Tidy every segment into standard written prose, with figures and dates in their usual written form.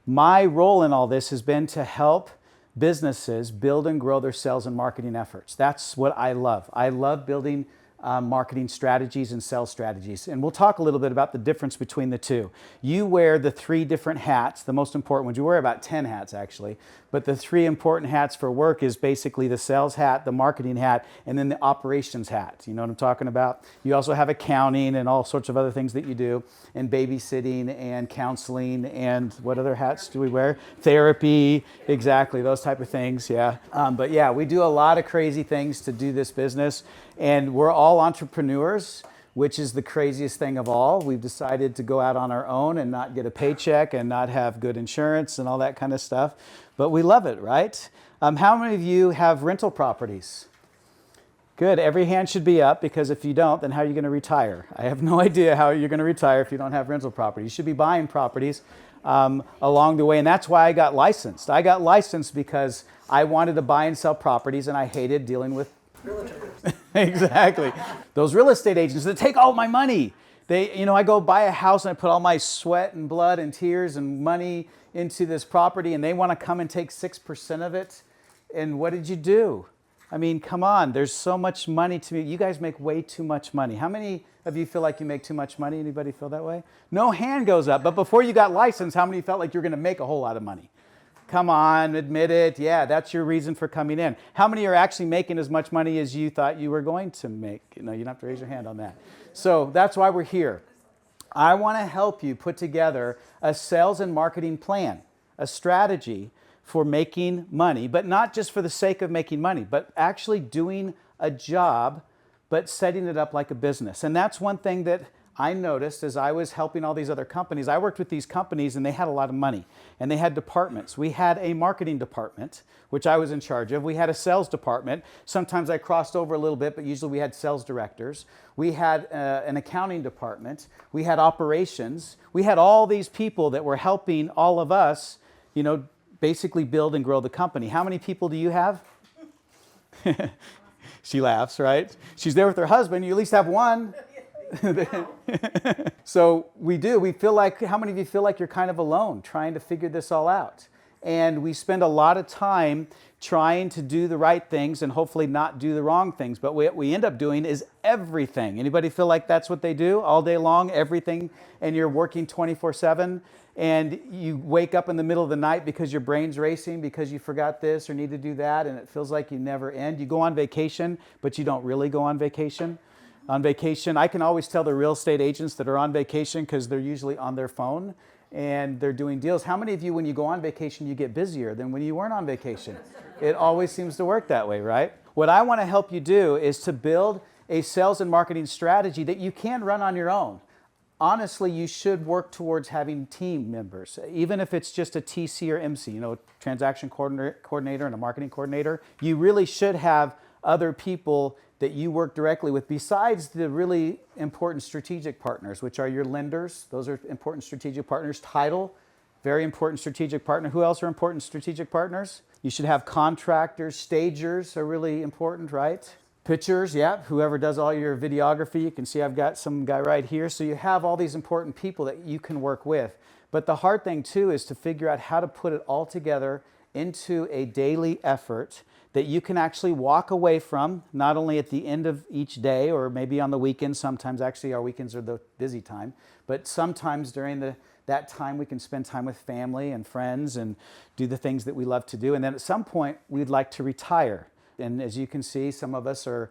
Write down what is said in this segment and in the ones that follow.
My role in all this has been to help businesses build and grow their sales and marketing efforts. That's what I love. I love building marketing strategies and sales strategies. And we'll talk a little bit about the difference between the two. You wear the 3 different hats, the most important ones. You wear about 10 hats actually, but the 3 important hats for work is basically the sales hat, the marketing hat, and then the operations hat. You know what I'm talking about? You also have accounting and all sorts of other things that you do, and babysitting and counseling, and what other hats do we wear? Therapy, exactly, those type of things, yeah. But yeah, we do a lot of crazy things to do this business, and we're all entrepreneurs, which is the craziest thing of all. We've decided to go out on our own and not get a paycheck and not have good insurance and all that kind of stuff. But we love it, right? How many of you have rental properties? Good. Every hand should be up, because if you don't, then how are you going to retire? I have no idea how you're going to retire if you don't have rental property. You should be buying properties along the way, and that's why I got licensed. I got licensed because I wanted to buy and sell properties, and I hated dealing with realtors. Exactly. Those real estate agents that take all my money. I go buy a house and I put all my sweat and blood and tears and money into this property, and they want to come and take 6% of it. And what did you do? I mean, come on, there's so much money to me. You guys make way too much money. How many of you feel like you make too much money? Anybody feel that way? No hand goes up. But before you got licensed, how many felt like you're going to make a whole lot of money? Come on, admit it. Yeah, that's your reason for coming in. How many are actually making as much money as you thought you were going to make? No, you don't have to raise your hand on that. So that's why we're here. I want to help you put together a sales and marketing plan, a strategy for making money, but not just for the sake of making money, but actually doing a job, but setting it up like a business. And that's one thing that I noticed as I was helping all these other companies. I worked with these companies and they had a lot of money and they had departments. We had a marketing department, which I was in charge of. We had a sales department. Sometimes I crossed over a little bit, but usually we had sales directors. We had an accounting department. We had operations. We had all these people that were helping all of us, basically build and grow the company. How many people do you have? She laughs, right? She's there with her husband. You at least have one. So we do. We feel like, how many of you feel like you're kind of alone trying to figure this all out? And we spend a lot of time trying to do the right things and hopefully not do the wrong things. But what we end up doing is everything. Anybody feel like that's what they do all day long, everything, and you're working 24/7? And you wake up in the middle of the night because your brain's racing because you forgot this or need to do that, and it feels like you never end. You go on vacation, but you don't really go on vacation. On vacation, I can always tell the real estate agents that are on vacation because they're usually on their phone and they're doing deals. How many of you, when you go on vacation, you get busier than when you weren't on vacation? It always seems to work that way, right? What I want to help you do is to build a sales and marketing strategy that you can run on your own. Honestly, you should work towards having team members, even if it's just a TC or MC, transaction coordinator and a marketing coordinator. You really should have other people that you work directly with besides the really important strategic partners, which are your lenders. Those are important strategic partners. Title, very important strategic partner. Who else are important strategic partners? You should have contractors. Stagers are really important, right? Pictures, yeah, whoever does all your videography. You can see I've got some guy right here. So you have all these important people that you can work with. But the hard thing too is to figure out how to put it all together into a daily effort that you can actually walk away from, not only at the end of each day or maybe on the weekends. Sometimes actually our weekends are the busy time, but sometimes during that time we can spend time with family and friends and do the things that we love to do. And then at some point we'd like to retire. And as you can see, some of us are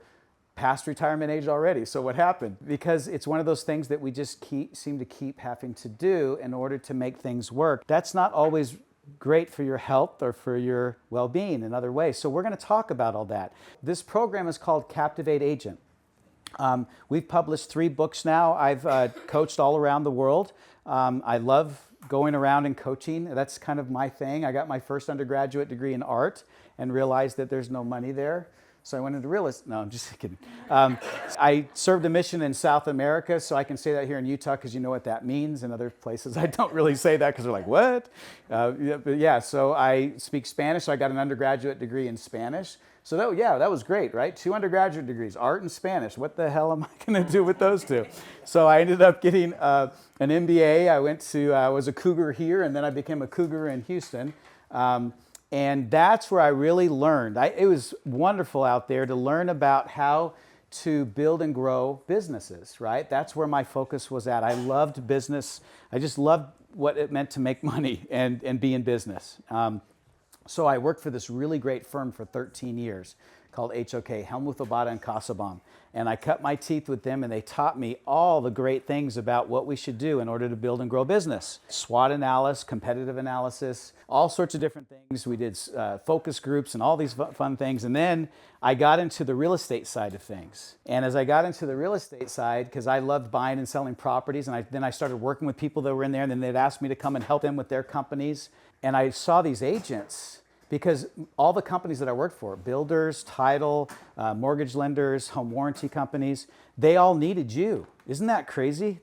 past retirement age already. So what happened? Because it's one of those things that we just seem to keep having to do in order to make things work. That's not always great for your health or for your well-being in other ways. So we're going to talk about all that. This program is called Captivate Agent. We've published 3 books now. I've coached all around the world. I love going around and coaching. That's kind of my thing. I got my first undergraduate degree in art and realized that there's no money there. So I went into real estate. No, I'm just kidding. I served a mission in South America, so I can say that here in Utah because you know what that means. In other places, I don't really say that because they're like, what? So I speak Spanish. So I got an undergraduate degree in Spanish. So that was great, right? 2 undergraduate degrees, art and Spanish. What the hell am I going to do with those two? So I ended up getting an MBA. I was a cougar here, and then I became a cougar in Houston. And that's where I really learned. It was wonderful out there to learn about how to build and grow businesses, right? That's where my focus was at. I loved business. I just loved what it meant to make money and be in business. So I worked for this really great firm for 13 years called HOK, Helmuth Obata and Kasabam. And I cut my teeth with them, and they taught me all the great things about what we should do in order to build and grow business. SWOT analysis, competitive analysis, all sorts of different things. We did focus groups and all these fun things. And then I got into the real estate side of things. And as I got into the real estate side, because I loved buying and selling properties, and then I started working with people that were in there, and then they'd ask me to come and help them with their companies. And I saw these agents, because all the companies that I worked for, builders, title, mortgage lenders, home warranty companies, they all needed you. Isn't that crazy?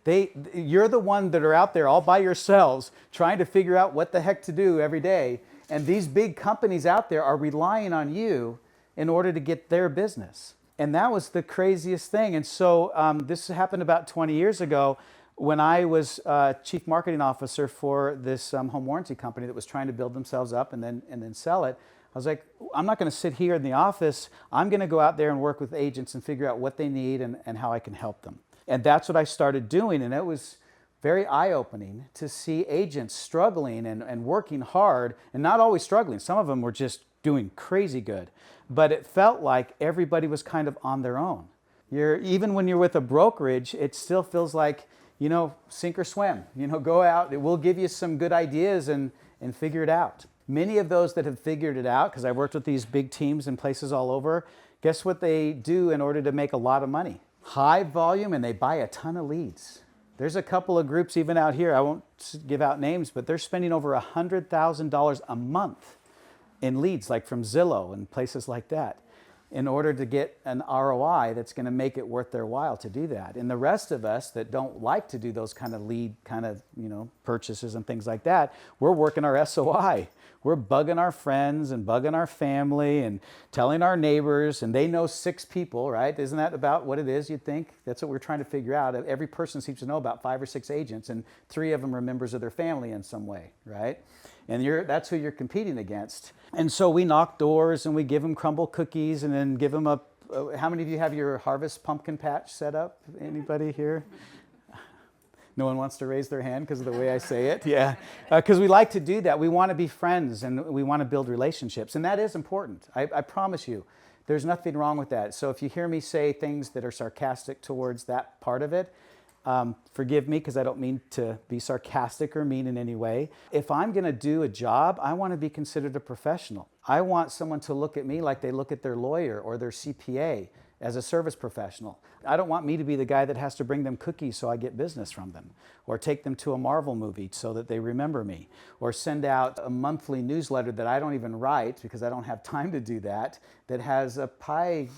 You're the one that are out there all by yourselves trying to figure out what the heck to do every day. And these big companies out there are relying on you in order to get their business. And that was the craziest thing. And so this happened about 20 years ago when I was chief marketing officer for this home warranty company that was trying to build themselves up and then sell it. I was like, I'm not going to sit here in the office. I'm going to go out there and work with agents and figure out what they need and how I can help them. And that's what I started doing. And it was very eye-opening to see agents struggling and working hard, and not always struggling. Some of them were just doing crazy good. But it felt like everybody was kind of on their own. Even when you're with a brokerage, it still feels like, sink or swim. Go out. We'll give you some good ideas and figure it out. Many of those that have figured it out, because I worked with these big teams in places all over, guess what they do in order to make a lot of money? High volume, and they buy a ton of leads. There's a couple of groups even out here, I won't give out names, but they're spending over $100,000 a month in leads, like from Zillow and places like that, in order to get an ROI that's going to make it worth their while to do that. And the rest of us that don't like to do those kind of lead purchases and things like that, we're working our SOI. We're bugging our friends and bugging our family and telling our neighbors, and they know 6 people, right? Isn't that about what it is, you'd think? That's what we're trying to figure out. Every person seems to know about 5 or 6 agents, and 3 of them are members of their family in some way, right? And that's who you're competing against. And so we knock doors and we give them crumble cookies and then give them how many of you have your harvest pumpkin patch set up? Anybody here? No one wants to raise their hand because of the way I say it? Yeah. Because we like to do that. We want to be friends and we want to build relationships. And that is important. I promise you. There's nothing wrong with that. So if you hear me say things that are sarcastic towards that part of it, forgive me, because I don't mean to be sarcastic or mean in any way. If I'm going to do a job, I want to be considered a professional. I want someone to look at me like they look at their lawyer or their CPA as a service professional. I don't want me to be the guy that has to bring them cookies so I get business from them, or take them to a Marvel movie so that they remember me, or send out a monthly newsletter that I don't even write because I don't have time to do that has a pie,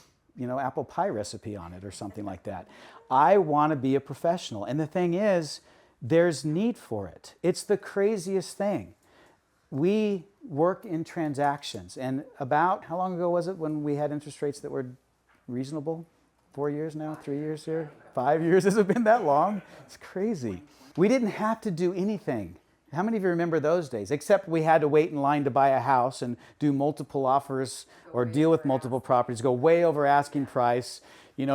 apple pie recipe on it or something like that. I want to be a professional. And the thing is, there's need for it. It's the craziest thing. We work in transactions. And about, how long ago was it when we had interest rates that were reasonable? 4 years now? 3 years here? 5 years? Has it been that long? It's crazy. We didn't have to do anything. How many of you remember those days? Except we had to wait in line to buy a house and do multiple offers or deal with multiple properties, go way over asking price,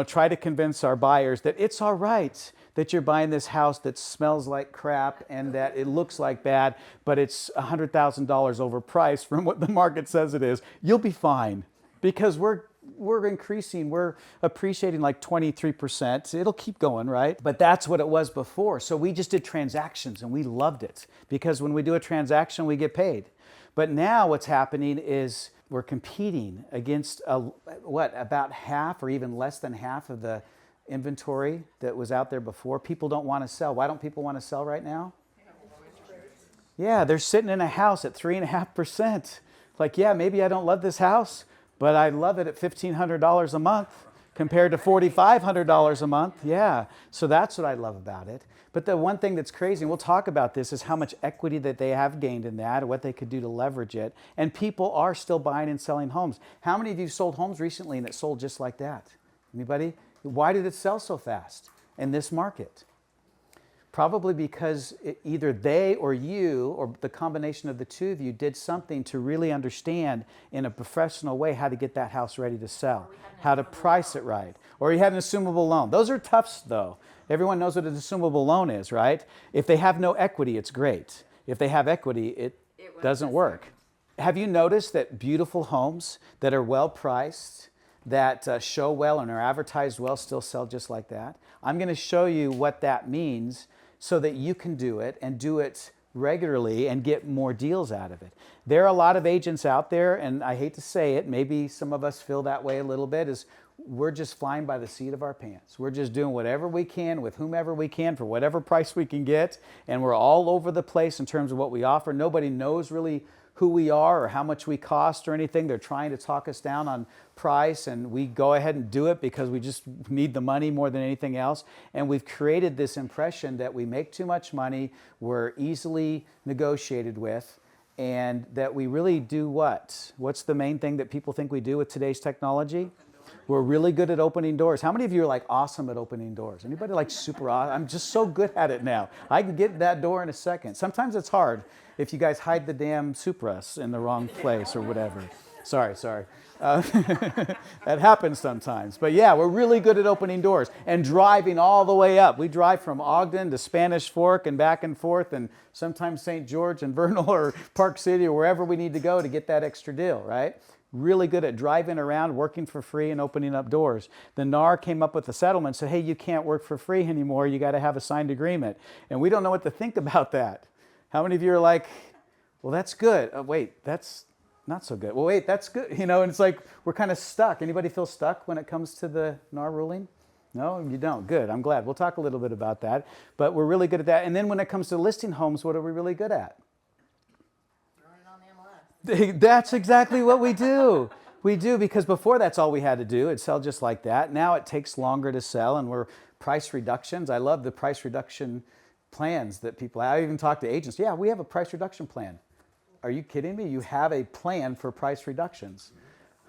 try to convince our buyers that it's all right that you're buying this house that smells like crap and that it looks like bad, but it's $100,000 overpriced from what the market says it is. You'll be fine because we're increasing, we're appreciating like 23%. It'll keep going, right? But that's what it was before. So we just did transactions and we loved it because when we do a transaction, we get paid. But now what's happening is we're competing against about half or even less than half of the inventory that was out there before. People don't want to sell. Why don't people want to sell right now? Yeah, they're sitting in a house at 3.5%. Like, yeah, maybe I don't love this house, but I love it at $1,500 a month. compared to $4,500 a month. Yeah, so that's what I love about it. But the one thing that's crazy, and we'll talk about this, is how much equity that they have gained in that, or what they could do to leverage it. And people are still buying and selling homes. How many of you sold homes recently and it sold just like that? Anybody? Why did it sell so fast in this market? Probably because either they or you, or the combination of the two of you, did something to really understand in a professional way how to get that house ready to sell, how to price it right, or you had an assumable loan. Those are tough, though. Everyone knows what an assumable loan is, right? If they have no equity, it's great. If they have equity, it doesn't work. Have you noticed that beautiful homes that are well priced, that show well and are advertised well, still sell just like that? I'm going to show you what that means so that you can do it and do it regularly and get more deals out of it. There are a lot of agents out there, and I hate to say it, maybe some of us feel that way a little bit, is we're just flying by the seat of our pants. We're just doing whatever we can with whomever we can for whatever price we can get, and we're all over the place in terms of what we offer. Nobody knows really who we are or how much we cost or anything. They're trying to talk us down on price, and we go ahead and do it because we just need the money more than anything else. And we've created this impression that we make too much money, we're easily negotiated with, and that we really do what? What's the main thing that people think we do with today's technology? We're really good at opening doors. How many of you are like awesome at opening doors? Anybody like super awesome? I'm just so good at it now. I can get that door in a second. Sometimes it's hard if you guys hide the damn Supras in the wrong place or whatever. Sorry. That happens sometimes. But yeah, we're really good at opening doors and driving all the way up. We drive from Ogden to Spanish Fork and back and forth, and sometimes St. George and Vernal or Park City or wherever we need to go to get that extra deal, right? Really good at driving around, working for free, and opening up doors. The NAR came up with a settlement and said, hey, you can't work for free anymore. You got to have a signed agreement. And we don't know what to think about that. How many of you are like, well, that's good. Oh, wait, that's not so good. Well, wait, that's good. You know, and it's like we're kind of stuck. Anybody feel stuck when it comes to the NAR ruling? No, you don't. Good. I'm glad. We'll talk a little bit about that. But we're really good at that. And then when it comes to listing homes, what are we really good at? That's exactly what we do. We do, because before that's all we had to do. It'd sell just like that. Now it takes longer to sell, and we're price reductions. I love the price reduction plans that people have. I even talk to agents. Yeah, we have a price reduction plan. Are you kidding me? You have a plan for price reductions.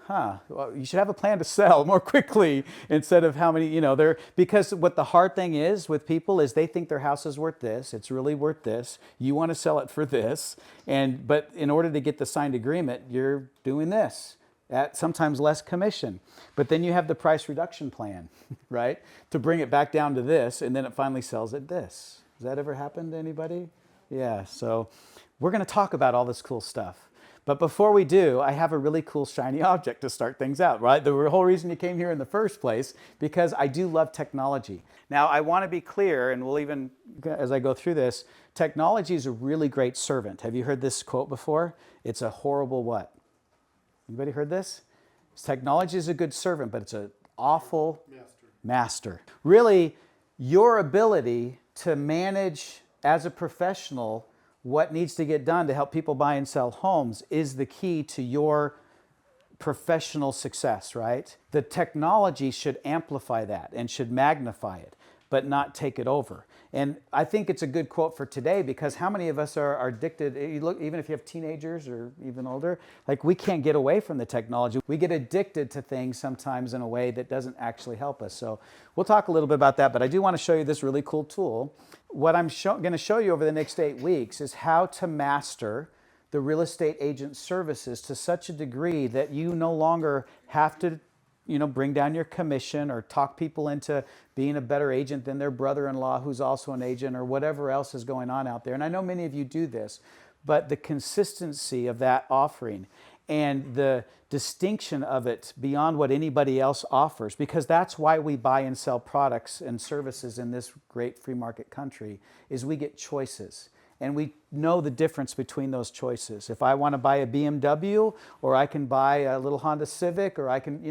Well, you should have a plan to sell more quickly instead of how many, because what the hard thing is with people is they think their house is worth this. It's really worth this. You want to sell it for this. But in order to get the signed agreement, you're doing this at sometimes less commission. But then you have the price reduction plan, right? To bring it back down to this, and then it finally sells at this. Has that ever happened to anybody? Yeah, so we're going to talk about all this cool stuff. But before we do, I have a really cool shiny object to start things out, right? The whole reason you came here in the first place, because I do love technology. Now, I want to be clear, and we'll even, as I go through this, technology is a really great servant. Have you heard this quote before? It's a horrible what? Anybody heard this? Technology is a good servant, but it's an awful master. Really, your ability to manage as a professional what needs to get done to help people buy and sell homes is the key to your professional success, right? The technology should amplify that and should magnify it, but not take it over. And I think it's a good quote for today, because how many of us are addicted? You look, even if you have teenagers or even older, like we can't get away from the technology. We get addicted to things sometimes in a way that doesn't actually help us. So we'll talk a little bit about that, but I do want to show you this really cool tool. What I'm going to show you over the next 8 weeks is how to master the real estate agent services to such a degree that you no longer have to bring down your commission or talk people into being a better agent than their brother-in-law who's also an agent, or whatever else is going on out there. And I know many of you do this, but the consistency of that offering and the distinction of it beyond what anybody else offers, because that's why we buy and sell products and services in this great free market country, is we get choices. and we know the difference between those choices. If I want to buy a BMW, or I can buy a little Honda Civic, or I can,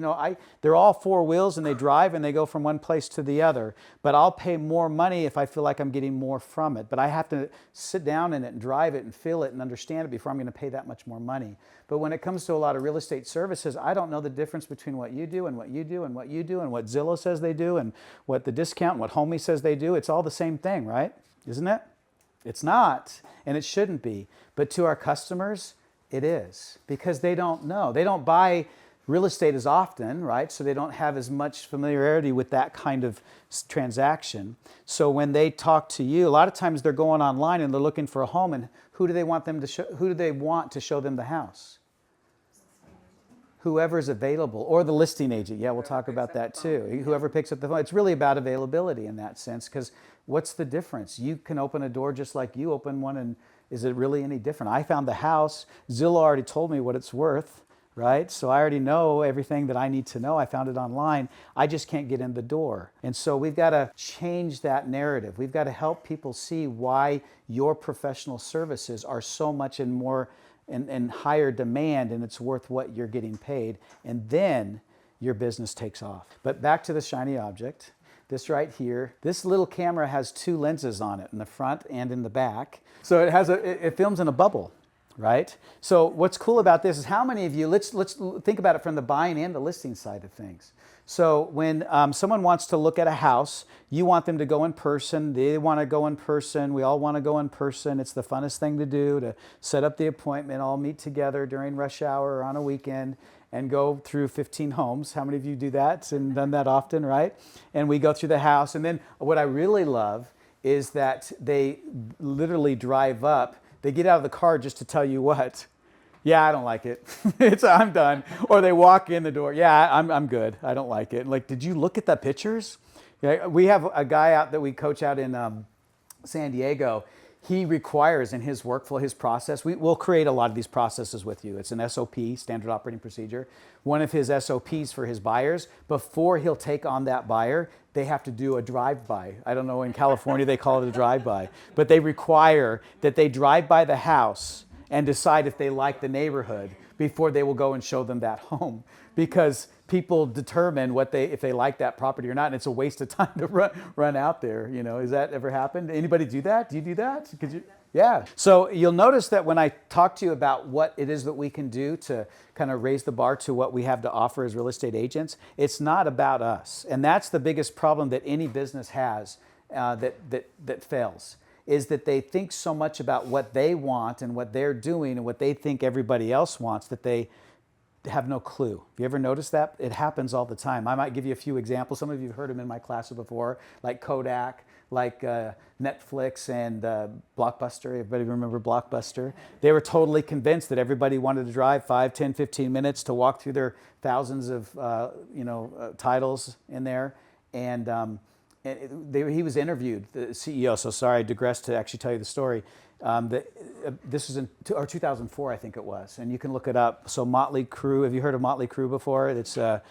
they're all four wheels and they drive and they go from one place to the other. But I'll pay more money if I feel like I'm getting more from it. But I have to sit down in it and drive it and feel it and understand it before I'm going to pay that much more money. But when it comes to a lot of real estate services, I don't know the difference between what you do and what you do and what you do and what Zillow says they do and what the discount and what Homey says they do. It's all the same thing, right? Isn't it? It's not, and it shouldn't be. But to our customers, it is, because they don't know. They don't buy real estate as often, right? So they don't have as much familiarity with that kind of transaction. So when they talk to you, a lot of times they're going online and they're looking for a home, and who do they want to show them the house? Whoever's available, or the listing agent. Yeah, we'll talk about that too. Whoever picks up the phone. It's really about availability in that sense, because what's the difference? You can open a door just like you open one, and is it really any different? I found the house. Zillow already told me what it's worth, right? So I already know everything that I need to know. I found it online. I just can't get in the door. And so we've got to change that narrative. We've got to help people see why your professional services are so much and more and higher demand, and it's worth what you're getting paid, and then your business takes off. But back to the shiny object. This right here, this little camera has two lenses on it, in the front and in the back. So it films in a bubble, right? So what's cool about this is how many of you, let's think about it from the buying and the listing side of things. So when someone wants to look at a house, you want them to go in person. They want to go in person. We all want to go in person. It's the funnest thing to do, to set up the appointment, all meet together during rush hour or on a weekend and go through 15 homes. How many of you do that and done that often, right? And we go through the house. And then what I really love is that they literally drive up. They get out of the car just to tell you what? Yeah, I don't like it. I'm done. Or they walk in the door. Yeah, I'm good. I don't like it. Like, did you look at the pictures? Yeah, we have a guy out that we coach out in San Diego. He requires in his workflow, his process, we'll create a lot of these processes with you. It's an SOP, standard operating procedure. One of his SOPs for his buyers, before he'll take on that buyer, they have to do a drive-by. I don't know, in California they call it a drive-by. But they require that they drive by the house and decide if they like the neighborhood before they will go and show them that home, because people determine if they like that property or not, and it's a waste of time to run out there. Has that ever happened? Anybody do that? Do you do that? Yeah. So you'll notice that when I talk to you about what it is that we can do to kind of raise the bar to what we have to offer as real estate agents, it's not about us, and that's the biggest problem that any business has that fails. Is that they think so much about what they want and what they're doing and what they think everybody else wants that they have no clue. Have you ever noticed that? It happens all the time. I might give you a few examples. Some of you have heard them in my classes before, like Kodak, like Netflix and Blockbuster. Everybody remember Blockbuster? They were totally convinced that everybody wanted to drive 5, 10, 15 minutes to walk through their thousands of titles in there. And he was interviewed, the CEO, so sorry, I digressed to actually tell you the story. This was in 2004, I think it was, and you can look it up. So Motley Crue, have you heard of Motley Crue before? It's an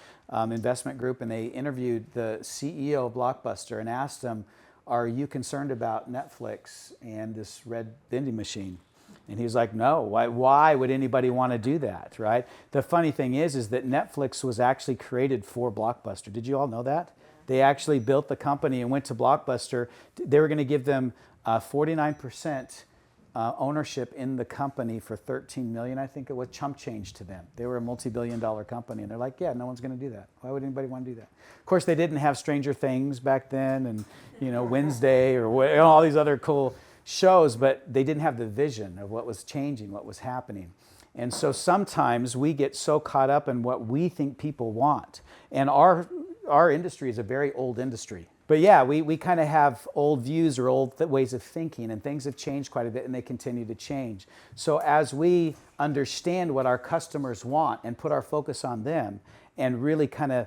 investment group, and they interviewed the CEO of Blockbuster and asked him, are you concerned about Netflix and this red vending machine? And he was like, no, why would anybody want to do that, right? The funny thing is that Netflix was actually created for Blockbuster. Did you all know that? They actually built the company and went to Blockbuster. They were going to give them 49% ownership in the company for $13 million, I think it was, chump change to them. They were a multi-billion-dollar company, and they're like, yeah, no one's going to do that. Why would anybody want to do that? Of course, they didn't have Stranger Things back then, and Wednesday or all these other cool shows, but they didn't have the vision of what was changing, what was happening. And so sometimes we get so caught up in what we think people want, and our industry is a very old industry. But yeah, we kind of have old views or old ways of thinking, and things have changed quite a bit, and they continue to change. So as we understand what our customers want and put our focus on them and really kind of,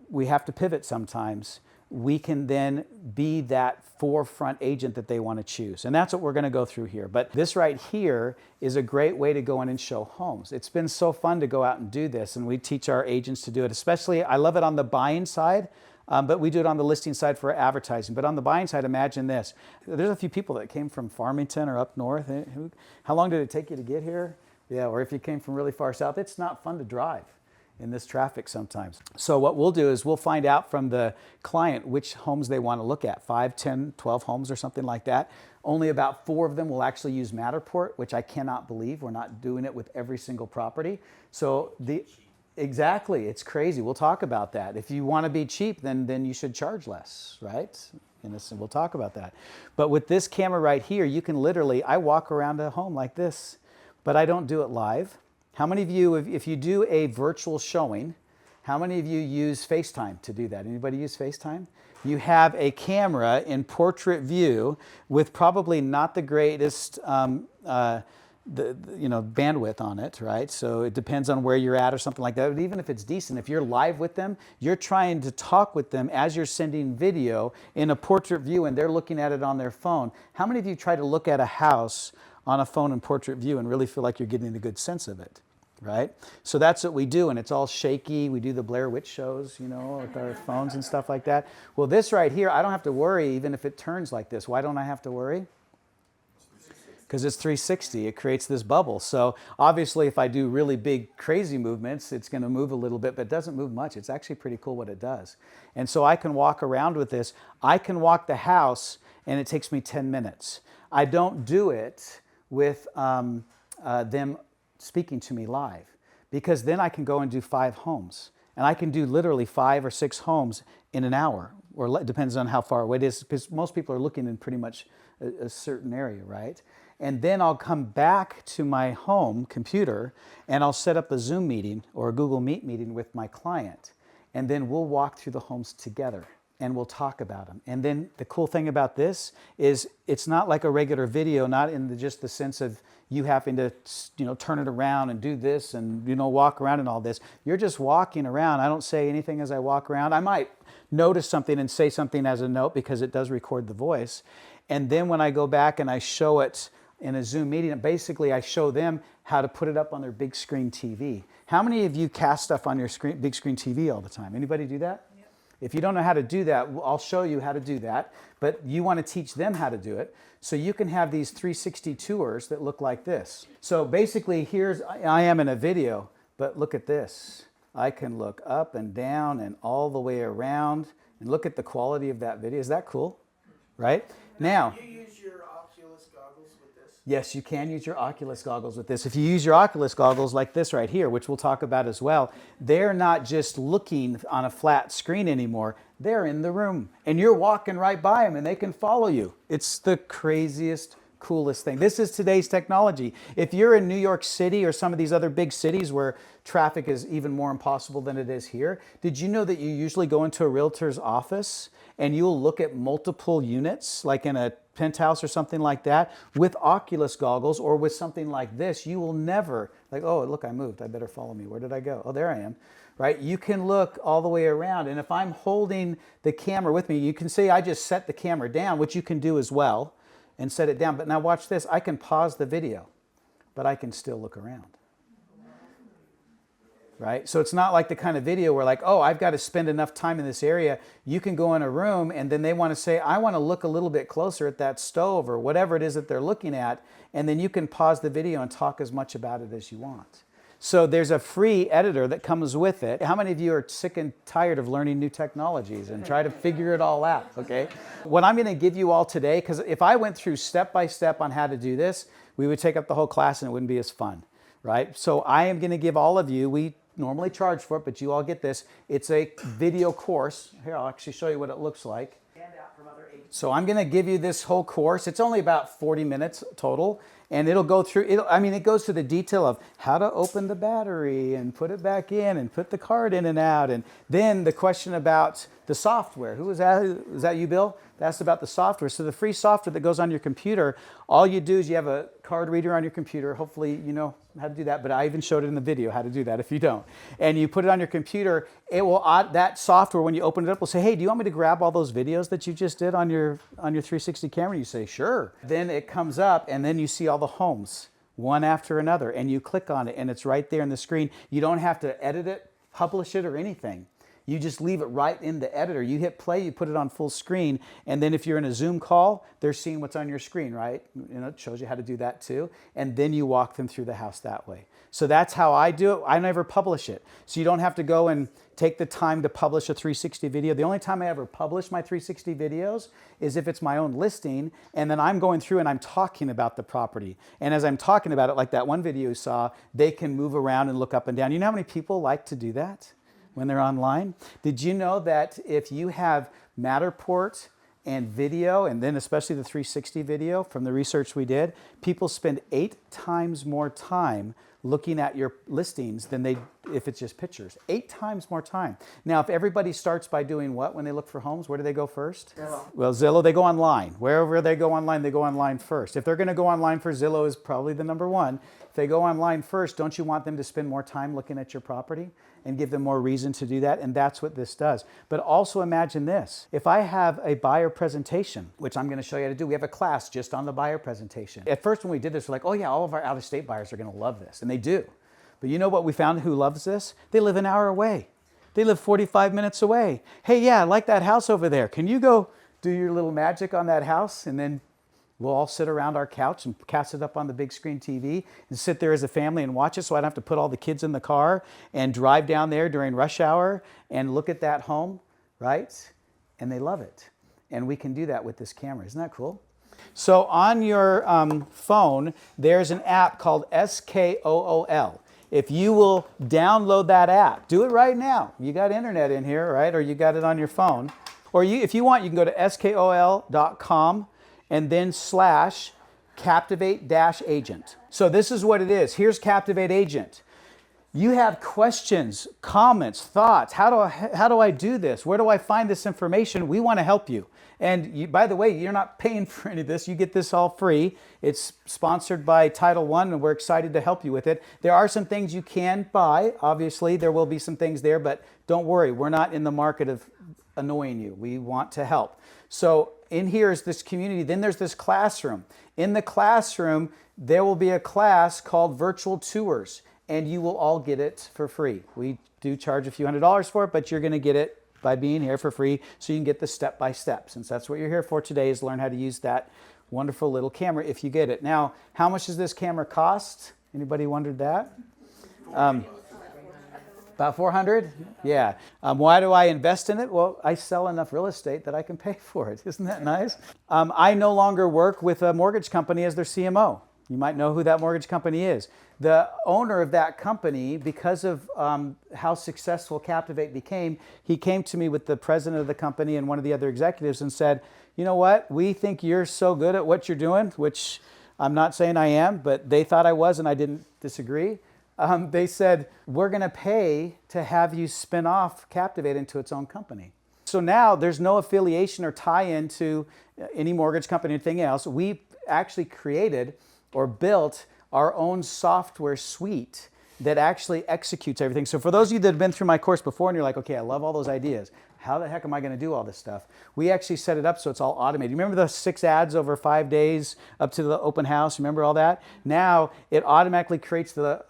we have to pivot sometimes, we can then be that forefront agent that they want to choose. And that's what we're going to go through here. But this right here is a great way to go in and show homes. It's been so fun to go out and do this, and we teach our agents to do it. Especially, I love it on the buying side. But we do it on the listing side for advertising. But on the buying side, imagine this. There's a few people that came from Farmington or up north. How long did it take you to get here? Yeah, or if you came from really far south, it's not fun to drive in this traffic sometimes. So what we'll do is we'll find out from the client which homes they want to look at, 5, 10, 12 homes or something like that. Only about 4 of them will actually use Matterport, which I cannot believe. We're not doing it with every single property. So exactly, it's crazy. We'll talk about that. If you want to be cheap, then you should charge less, right? And we'll talk about that. But with this camera right here, you can literally, I walk around a home like this, but I don't do it live. How many of you, if you do a virtual showing, how many of you use FaceTime to do that? Anybody use FaceTime? You have a camera in portrait view with probably not the greatest bandwidth on it, right? So it depends on where you're at or something like that. But even if it's decent, if you're live with them, you're trying to talk with them as you're sending video in a portrait view and they're looking at it on their phone. How many of you try to look at a house on a phone in portrait view and really feel like you're getting a good sense of it, right? So that's what we do, and it's all shaky. We do the Blair Witch shows, with our phones and stuff like that. Well, this right here, I don't have to worry even if it turns like this. Why don't I have to worry? Because it's 360, it creates this bubble. So obviously if I do really big crazy movements, it's going to move a little bit, but it doesn't move much. It's actually pretty cool what it does. And so I can walk around with this. I can walk the house and it takes me 10 minutes. I don't do it with them speaking to me live, because then I can go and do 5 homes. And I can do literally 5 or 6 homes in an hour, or it depends on how far away it is, because most people are looking in pretty much a certain area, right? And then I'll come back to my home computer and I'll set up a Zoom meeting or a Google Meet meeting with my client. And then we'll walk through the homes together and we'll talk about them. And then the cool thing about this is it's not like a regular video, not in just the sense of you having to, turn it around and do this and, walk around and all this. You're just walking around. I don't say anything as I walk around. I might notice something and say something as a note because it does record the voice. And then when I go back and I show it in a Zoom meeting, basically I show them how to put it up on their big screen TV. How many of you cast stuff on your big screen TV all the time? Anybody do that? Yep. If you don't know how to do that, I'll show you how to do that, but you want to teach them how to do it. So you can have these 360 tours that look like this. So basically I am in a video, but look at this. I can look up and down and all the way around and look at the quality of that video. Is that cool? Right? Now, yes, you can use your Oculus goggles with this. If you use your Oculus goggles like this right here, which we'll talk about as well, they're not just looking on a flat screen anymore. They're in the room and you're walking right by them and they can follow you. It's the craziest, coolest thing. This is today's technology. If you're in New York City or some of these other big cities where traffic is even more impossible than it is here, did you know that you usually go into a realtor's office and you'll look at multiple units, like in a penthouse or something like that, with Oculus goggles or with something like this? You will never, oh, look, I moved. I better follow me. Where did I go? Oh, there I am, right? You can look all the way around. And if I'm holding the camera with me, you can say I just set the camera down, which you can do as well, and set it down. But now watch this. I can pause the video, but I can still look around. Right? So it's not like the kind of video where I've got to spend enough time in this area. You can go in a room and then they want to say, I want to look a little bit closer at that stove or whatever it is that they're looking at. And then you can pause the video and talk as much about it as you want. So there's a free editor that comes with it. How many of you are sick and tired of learning new technologies and try to figure it all out, okay? What I'm going to give you all today, because if I went through step by step on how to do this, we would take up the whole class and it wouldn't be as fun, right? So I am going to give all of you, we normally charge for it, but you all get this. It's a video course. Here, I'll actually show you what it looks like. So I'm going to give you this whole course. It's only about 40 minutes total, and it'll go through, it goes to the detail of how to open the battery and put it back in and put the card in and out. And then the question about the software. Who was that? Was that you, Bill? That's about the software. So the free software that goes on your computer, all you do is you have a card reader on your computer. Hopefully you know how to do that, but I even showed it in the video how to do that if you don't. And you put it on your computer, it will, that software, when you open it up, will say, hey, do you want me to grab all those videos that you just did on your 360 camera? You say, sure. Then it comes up and then you see all the homes, one after another, and you click on it and it's right there on the screen. You don't have to edit it, publish it, or anything. You just leave it right in the editor. You hit play, you put it on full screen, and then if you're in a Zoom call, they're seeing what's on your screen, right? It shows you how to do that too. And then you walk them through the house that way. So that's how I do it. I never publish it. So you don't have to go and take the time to publish a 360 video. The only time I ever publish my 360 videos is if it's my own listing, and then I'm going through and I'm talking about the property. And as I'm talking about it, like that one video you saw, they can move around and look up and down. You know how many people like to do that when they're online? Did you know that if you have Matterport and video, and then especially the 360 video from the research we did, people spend 8 times more time looking at your listings than they if it's just pictures. 8 times more time. Now, if everybody starts by doing what when they look for homes, where do they go first? Zillow. Well, Zillow, they go online. Wherever they go online first. If they're going to go online for Zillow is probably the number one. If they go online first, don't you want them to spend more time looking at your property and give them more reason to do that? And that's what this does. But also imagine this. If I have a buyer presentation, which I'm going to show you how to do, we have a class just on the buyer presentation. At first when we did this, we're like, oh yeah, all of our out-of-state buyers are going to love this. And they do. But you know what we found who loves this? They live an hour away. They live 45 minutes away. Hey, yeah, I like that house over there. Can you go do your little magic on that house? And then we'll all sit around our couch and cast it up on the big screen TV and sit there as a family and watch it, so I don't have to put all the kids in the car and drive down there during rush hour and look at that home, right? And they love it. And we can do that with this camera. Isn't that cool? So on your phone, there's an app called SKOOL. If you will download that app, do it right now. You got internet in here, right? Or you got it on your phone. Or if you want, you can go to skol.com and then /Captivate-agent. So this is what it is. Here's Captivate Agent. You have questions, comments, thoughts. How do I do this? Where do I find this information? We want to help you. And you, by the way, you're not paying for any of this. You get this all free. It's sponsored by Title I, and we're excited to help you with it. There are some things you can buy. Obviously, there will be some things there, but don't worry. We're not in the market of annoying you. We want to help. So in here is this community. Then there's this classroom. In the classroom, there will be a class called Virtual Tours, and you will all get it for free. We do charge a few $100s for it, but you're going to get it by being here for free, so you can get the step-by-step, since that's what you're here for today, is learn how to use that wonderful little camera if you get it. Now, how much does this camera cost? Anybody wondered that? About 400? Yeah. Why do I invest in it? Well, I sell enough real estate that I can pay for it. Isn't that nice? I no longer work with a mortgage company as their CMO. You might know who that mortgage company is. The owner of that company, because of how successful Captivate became, he came to me with the president of the company and one of the other executives and said, you know what, we think you're so good at what you're doing, which I'm not saying I am, but they thought I was and I didn't disagree. They said, we're going to pay to have you spin off Captivate into its own company. So now there's no affiliation or tie-in to any mortgage company or anything else. We actually created or built our own software suite that actually executes everything. So for those of you that have been through my course before and you're like, okay, I love all those ideas. How the heck am I going to do all this stuff? We actually set it up so it's all automated. You remember the 6 ads over 5 days up to the open house? Remember all that? Now it automatically creates the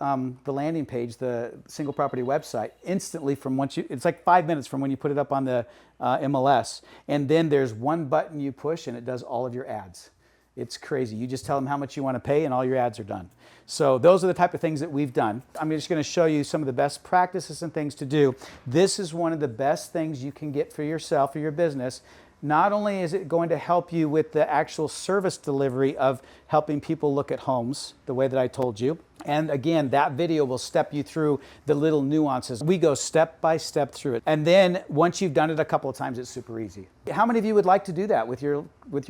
landing page, the single property website, instantly from once you, it's like 5 minutes from when you put it up on the MLS. And then there's one button you push and it does all of your ads. It's crazy. You just tell them how much you want to pay and all your ads are done. So those are the type of things that we've done. I'm just going to show you some of the best practices and things to do. This is one of the best things you can get for yourself or your business. Not only is it going to help you with the actual service delivery of helping people look at homes the way that I told you. And again, that video will step you through the little nuances. We go step by step through it. And then once you've done it a couple of times, it's super easy. How many of you would like to do that with your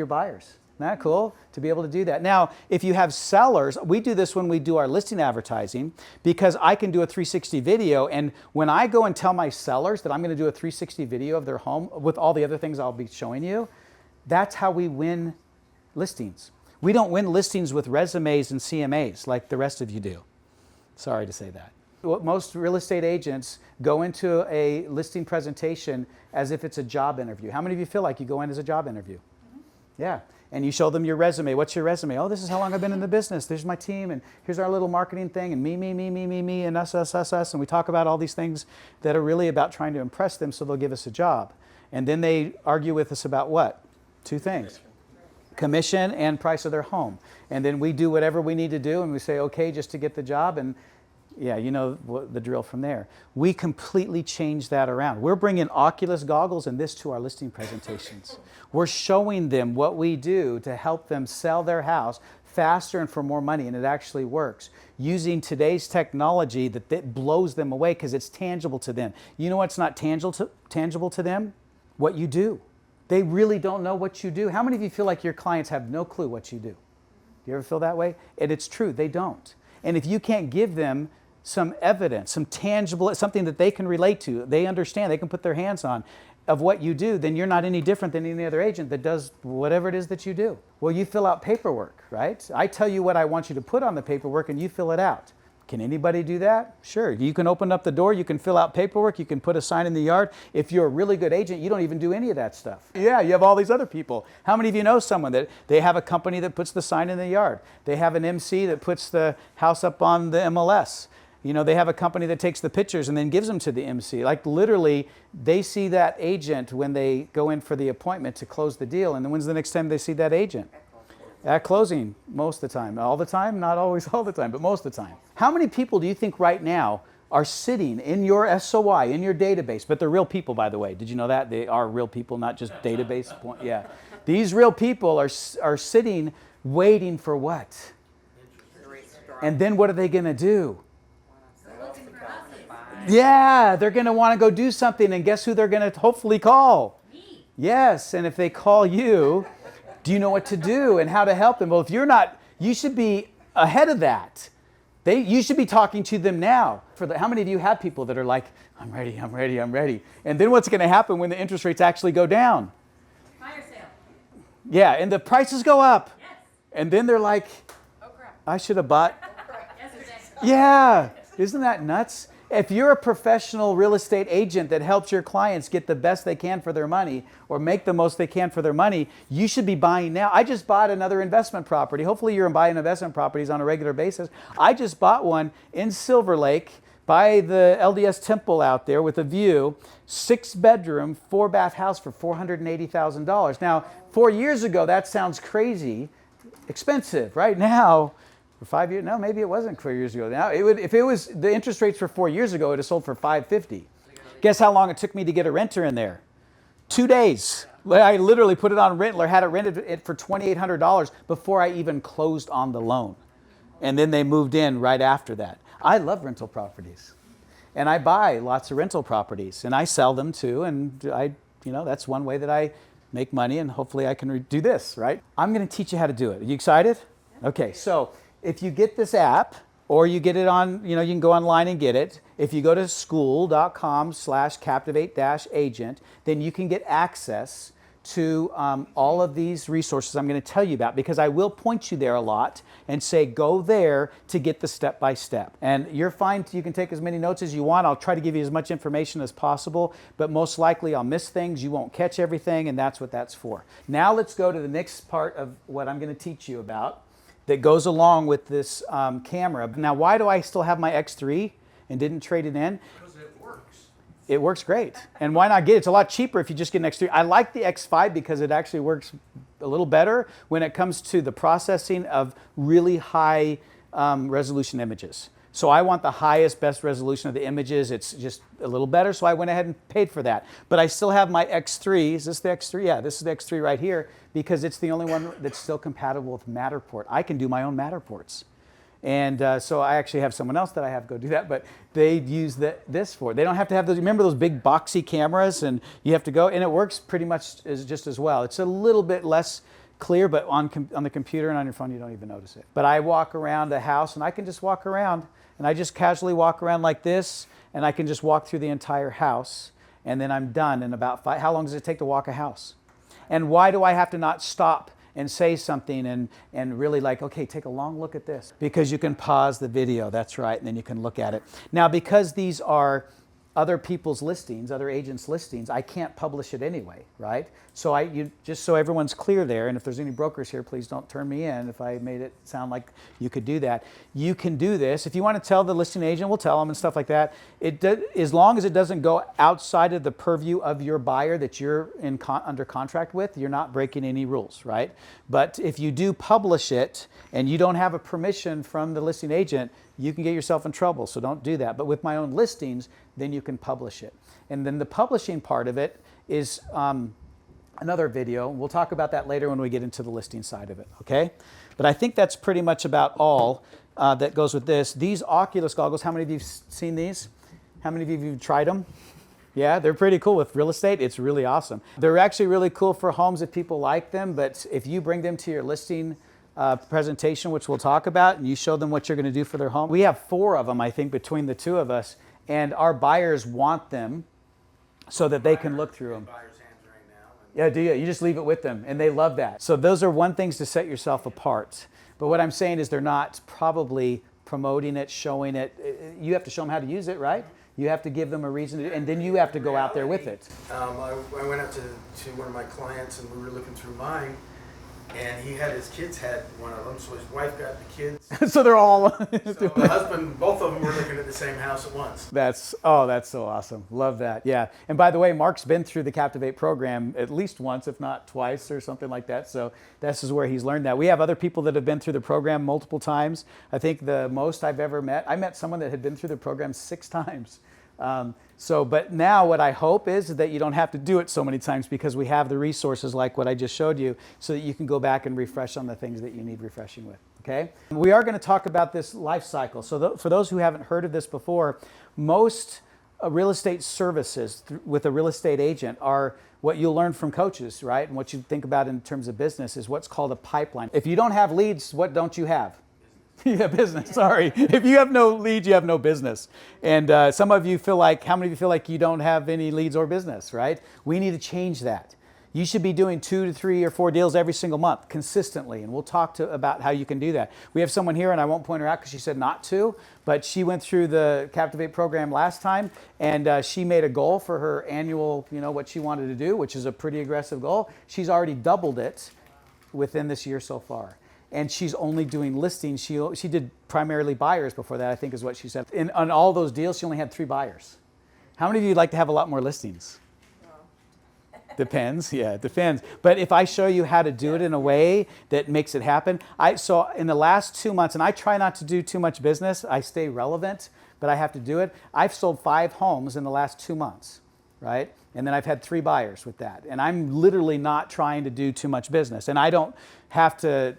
buyers? Isn't that cool to be able to do that? Now, if you have sellers, we do this when we do our listing advertising, because I can do a 360 video. And when I go and tell my sellers that I'm going to do a 360 video of their home with all the other things I'll be showing you, that's how we win listings. We don't win listings with resumes and CMAs like the rest of you do. Sorry to say that. Most real estate agents go into a listing presentation as if it's a job interview. How many of you feel like you go in as a job interview? Yeah. and you show them your resume. What's your resume? Oh, this is how long I've been in the business. There's my team, and here's our little marketing thing, and me, and us. And we talk about all these things that are really about trying to impress them so they'll give us a job. And then they argue with us about what? Two things. Commission and price of their home. And then we do whatever we need to do, and we say, okay, just to get the job, and yeah, you know the drill from there. We completely change that around. We're bringing Oculus goggles and this to our listing presentations. We're showing them what we do to help them sell their house faster and for more money, and it actually works. Using today's technology that blows them away because it's tangible to them. You know what's not tangible to them? What you do. They really don't know what you do. How many of you feel like your clients have no clue what you do? You ever feel that way? And it's true, they don't. And if you can't give them some evidence, some tangible, something that they can relate to, they understand, they can put their hands on, of what you do, then you're not any different than any other agent that does whatever it is that you do. Well, you fill out paperwork, right? I tell you what I want you to put on the paperwork and you fill it out. Can anybody do that? Sure. You can open up the door, you can fill out paperwork, you can put a sign in the yard. If you're a really good agent, you don't even do any of that stuff. Yeah, you have all these other people. How many of you know someone that they have a company that puts the sign in the yard? They have an MC that puts the house up on the MLS. You know, they have a company that takes the pictures and then gives them to the MC. Like literally, they see that agent when they go in for the appointment to close the deal. And then when's the next time they see that agent? At closing, most of the time. All the time? Not always all the time, but most of the time. How many people do you think right now are sitting in your SOI, in your database? But they're real people, by the way. Did you know that? They are real people, not just database. Yeah. These real people are sitting waiting for what? And then what are they going to do? Yeah, they're going to want to go do something, and guess who they're going to hopefully call? Me. Yes, and if they call you, do you know what to do and how to help them? Well, if you're not, you should be ahead of that. You should be talking to them now. How many of you have people that are like, I'm ready, I'm ready, I'm ready. And then what's going to happen when the interest rates actually go down? Fire sale. Yeah, and the prices go up. Yes. And then they're like, oh crap. I should have bought. Yesterday. Yeah, isn't that nuts? If you're a professional real estate agent that helps your clients get the best they can for their money or make the most they can for their money, you should be buying now. I just bought another investment property. Hopefully you're buying investment properties on a regular basis. I just bought one in Silver Lake by the LDS Temple out there with a view, 6-bedroom, 4-bath house for $480,000. Now, 4 years ago, that sounds crazy expensive. Right now, for 5 years? No, maybe it wasn't 4 years ago. Now, if it was the interest rates for 4 years ago, it would have sold for $550. Guess how long it took me to get a renter in there? 2 days. I literally put it on rent or had it rented for $2,800 before I even closed on the loan. And then they moved in right after that. I love rental properties. And I buy lots of rental properties and I sell them too. And that's one way that I make money, and hopefully I can do this, right? I'm going to teach you how to do it. Are you excited? Okay, so if you get this app, or you get it on, you can go online and get it. If you go to school.com/captivate-agent, then you can get access to all of these resources I'm going to tell you about, because I will point you there a lot and say, go there to get the step-by-step. And you're fine, you can take as many notes as you want. I'll try to give you as much information as possible, but most likely I'll miss things, you won't catch everything, and that's what that's for. Now let's go to the next part of what I'm going to teach you about that goes along with this camera. Now, why do I still have my X3 and didn't trade it in? Because it works. It works great. And why not get it? It's a lot cheaper if you just get an X3. I like the X5 because it actually works a little better when it comes to the processing of really high resolution images. So I want the highest, best resolution of the images. It's just a little better, so I went ahead and paid for that. But I still have my X3. Is this the X3? Yeah, this is the X3 right here, because it's the only one that's still compatible with Matterport. I can do my own Matterports. And so I actually have someone else that I have go do that, but they use this for it. They don't have to have those, remember those big boxy cameras, and you have to go, and it works pretty much just as well. It's a little bit less clear, but on the computer and on your phone, you don't even notice it. But I walk around the house, and I can just walk around, and I just casually walk around like this, and I can just walk through the entire house, and then I'm done in about how long does it take to walk a house? And why do I have to not stop and say something and really like, okay, take a long look at this? Because you can pause the video, that's right, and then you can look at it. Now, because these are other people's listings, other agents' listings, I can't publish it anyway, right? So just so everyone's clear there, and if there's any brokers here, please don't turn me in if I made it sound like you could do that. You can do this. If you want to tell the listing agent, we'll tell them and stuff like that. As long as it doesn't go outside of the purview of your buyer that you're under contract with, you're not breaking any rules, right? But if you do publish it and you don't have a permission from the listing agent, you can get yourself in trouble, so don't do that. But with my own listings, then you can publish it. And then the publishing part of it is another video. We'll talk about that later when we get into the listing side of it, okay? But I think that's pretty much about all that goes with this. These Oculus goggles, how many of you have seen these? How many of you have tried them? Yeah, they're pretty cool with real estate. It's really awesome. They're actually really cool for homes if people like them, but if you bring them to your listing presentation, which we'll talk about, and you show them what you're going to do for their home. We have 4 of them, I think, between the 2 of us, and our buyers want them so that they can look through them. Yeah, do you? You just leave it with them, and they love that. So those are one things to set yourself apart. But what I'm saying is they're not probably promoting it, showing it. You have to show them how to use it, right? You have to give them a reason, and then you have to go out there with it. I went out to one of my clients, and we were looking through mine. And he had his kids had one of them, so his wife got the kids. So they're all. So the husband, both of them were looking at the same house at once. That's so awesome. Love that. Yeah. And by the way, Mark's been through the Captivate program at least once, if not twice or something like that. So this is where he's learned that. We have other people that have been through the program multiple times. I think the most I've ever met, I met someone that had been through the program 6 times. But now what I hope is that you don't have to do it so many times because we have the resources like what I just showed you so that you can go back and refresh on the things that you need refreshing with, okay? We are going to talk about this life cycle. So for those who haven't heard of this before, most real estate services with a real estate agent are what you'll learn from coaches, right? And what you think about in terms of business is what's called a pipeline. If you don't have leads, what don't you have? Yeah, business, sorry. If you have no leads, you have no business. And some of you feel like, how many of you feel like you don't have any leads or business, right? We need to change that. You should be doing 2 to 3 or 4 deals every single month consistently, and we'll talk about how you can do that. We have someone here, and I won't point her out because she said not to, but she went through the Captivate program last time, and she made a goal for her annual, what she wanted to do, which is a pretty aggressive goal. She's already doubled it within this year so far. And she's only doing listings. She did primarily buyers before that, I think is what she said. On all those deals, she only had 3 buyers. How many of you would like to have a lot more listings? Depends, yeah, it depends. But if I show you how to do it in a way that makes it happen, so in the last 2 months, and I try not to do too much business, I stay relevant, but I have to do it. I've sold 5 homes in the last 2 months, right? And then I've had 3 buyers with that. And I'm literally not trying to do too much business. And I don't have to,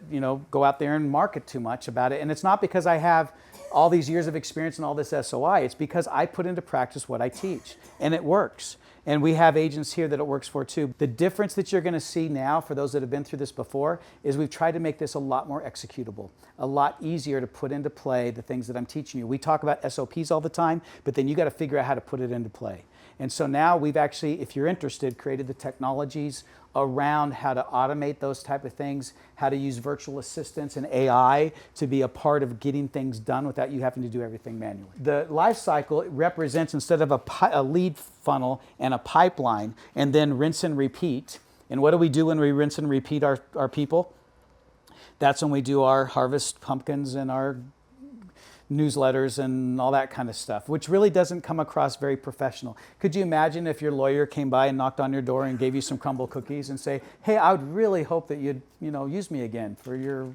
go out there and market too much about it. And it's not because I have all these years of experience and all this SOI. It's because I put into practice what I teach. And it works. And we have agents here that it works for too. The difference that you're going to see now for those that have been through this before is we've tried to make this a lot more executable, a lot easier to put into play the things that I'm teaching you. We talk about SOPs all the time, but then you got to figure out how to put it into play. And so now we've actually, if you're interested, created the technologies around how to automate those type of things, how to use virtual assistants and AI to be a part of getting things done without you having to do everything manually. The life cycle represents, instead of a lead funnel and a pipeline, and then rinse and repeat. And what do we do when we rinse and repeat our people? That's when we do our harvest pumpkins and our newsletters and all that kind of stuff, which really doesn't come across very professional. Could you imagine if your lawyer came by and knocked on your door and gave you some crumble cookies and say, hey, I would really hope that you'd, use me again for your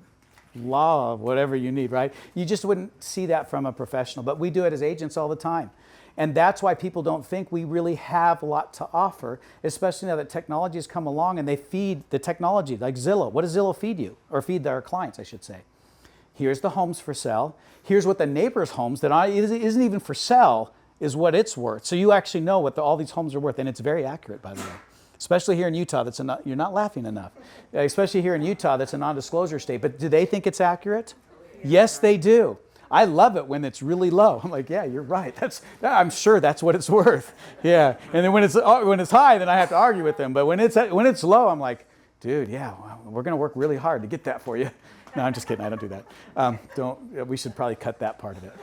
law, whatever you need, right? You just wouldn't see that from a professional, but we do it as agents all the time. And that's why people don't think we really have a lot to offer, especially now that technology has come along and they feed the technology, like Zillow. What does Zillow feed you? Or feed our clients, I should say. Here's the homes for sale. Here's what the neighbor's homes that isn't even for sale is what it's worth. So you actually know what all these homes are worth, and it's very accurate, by the way. Especially here in Utah, you're not laughing enough. Especially here in Utah, that's a non-disclosure state. But do they think it's accurate? Yes, they do. I love it when it's really low. I'm like, yeah, you're right. I'm sure that's what it's worth. Yeah. And then when it's high, then I have to argue with them. But when it's low, I'm like, dude, yeah, we're going to work really hard to get that for you. No, I'm just kidding. I don't do that. We should probably cut that part of it.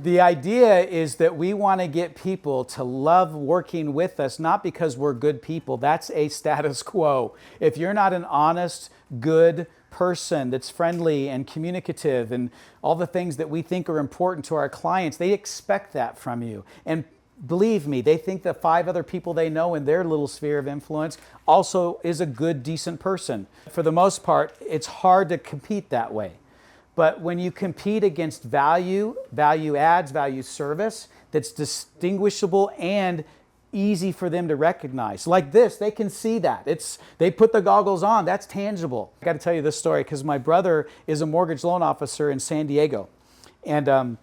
The idea is that we want to get people to love working with us, not because we're good people. That's a status quo. If you're not an honest, good person that's friendly and communicative and all the things that we think are important to our clients, they expect that from you. And believe me, they think that 5 other people they know in their little sphere of influence also is a good, decent person. For the most part, it's hard to compete that way. But when you compete against value adds, value service, that's distinguishable and easy for them to recognize. Like this, they can see that. They put the goggles on, that's tangible. I got to tell you this story because my brother is a mortgage loan officer in San Diego. And,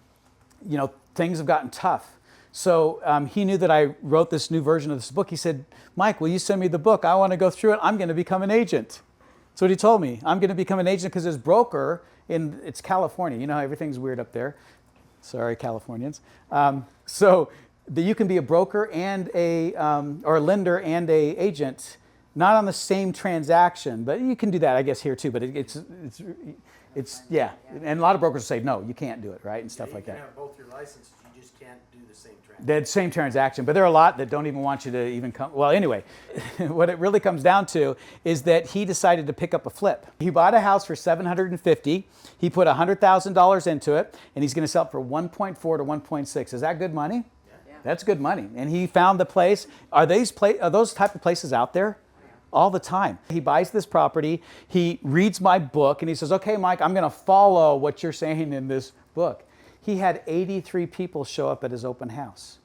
things have gotten tough. So he knew that I wrote this new version of this book. He said, Mike, will you send me the book? I want to go through it. I'm going to become an agent. That's what he told me. I'm going to become an agent because his broker, it's California. You know how everything's weird up there. Sorry, Californians. You can be a broker and or a lender and a agent, not on the same transaction, but you can do that, I guess, here too. But it's yeah. And a lot of brokers say, no, you can't do it, right, and stuff like that. You can have both your licenses, you just can't do the same transaction. The same transaction, but there are a lot that don't even want you to even come. Well, anyway, what it really comes down to is that he decided to pick up a flip. He bought a house for $750,000. He put $100,000 into it, and he's going to sell it for 1.4 to 1.6. Is that good money? Yeah. That's good money. And he found the place. Are those type of places out there? All the time. He buys this property, he reads my book, and he says, okay, Mike, I'm going to follow what you're saying in this book. He had 83 people show up at his open house.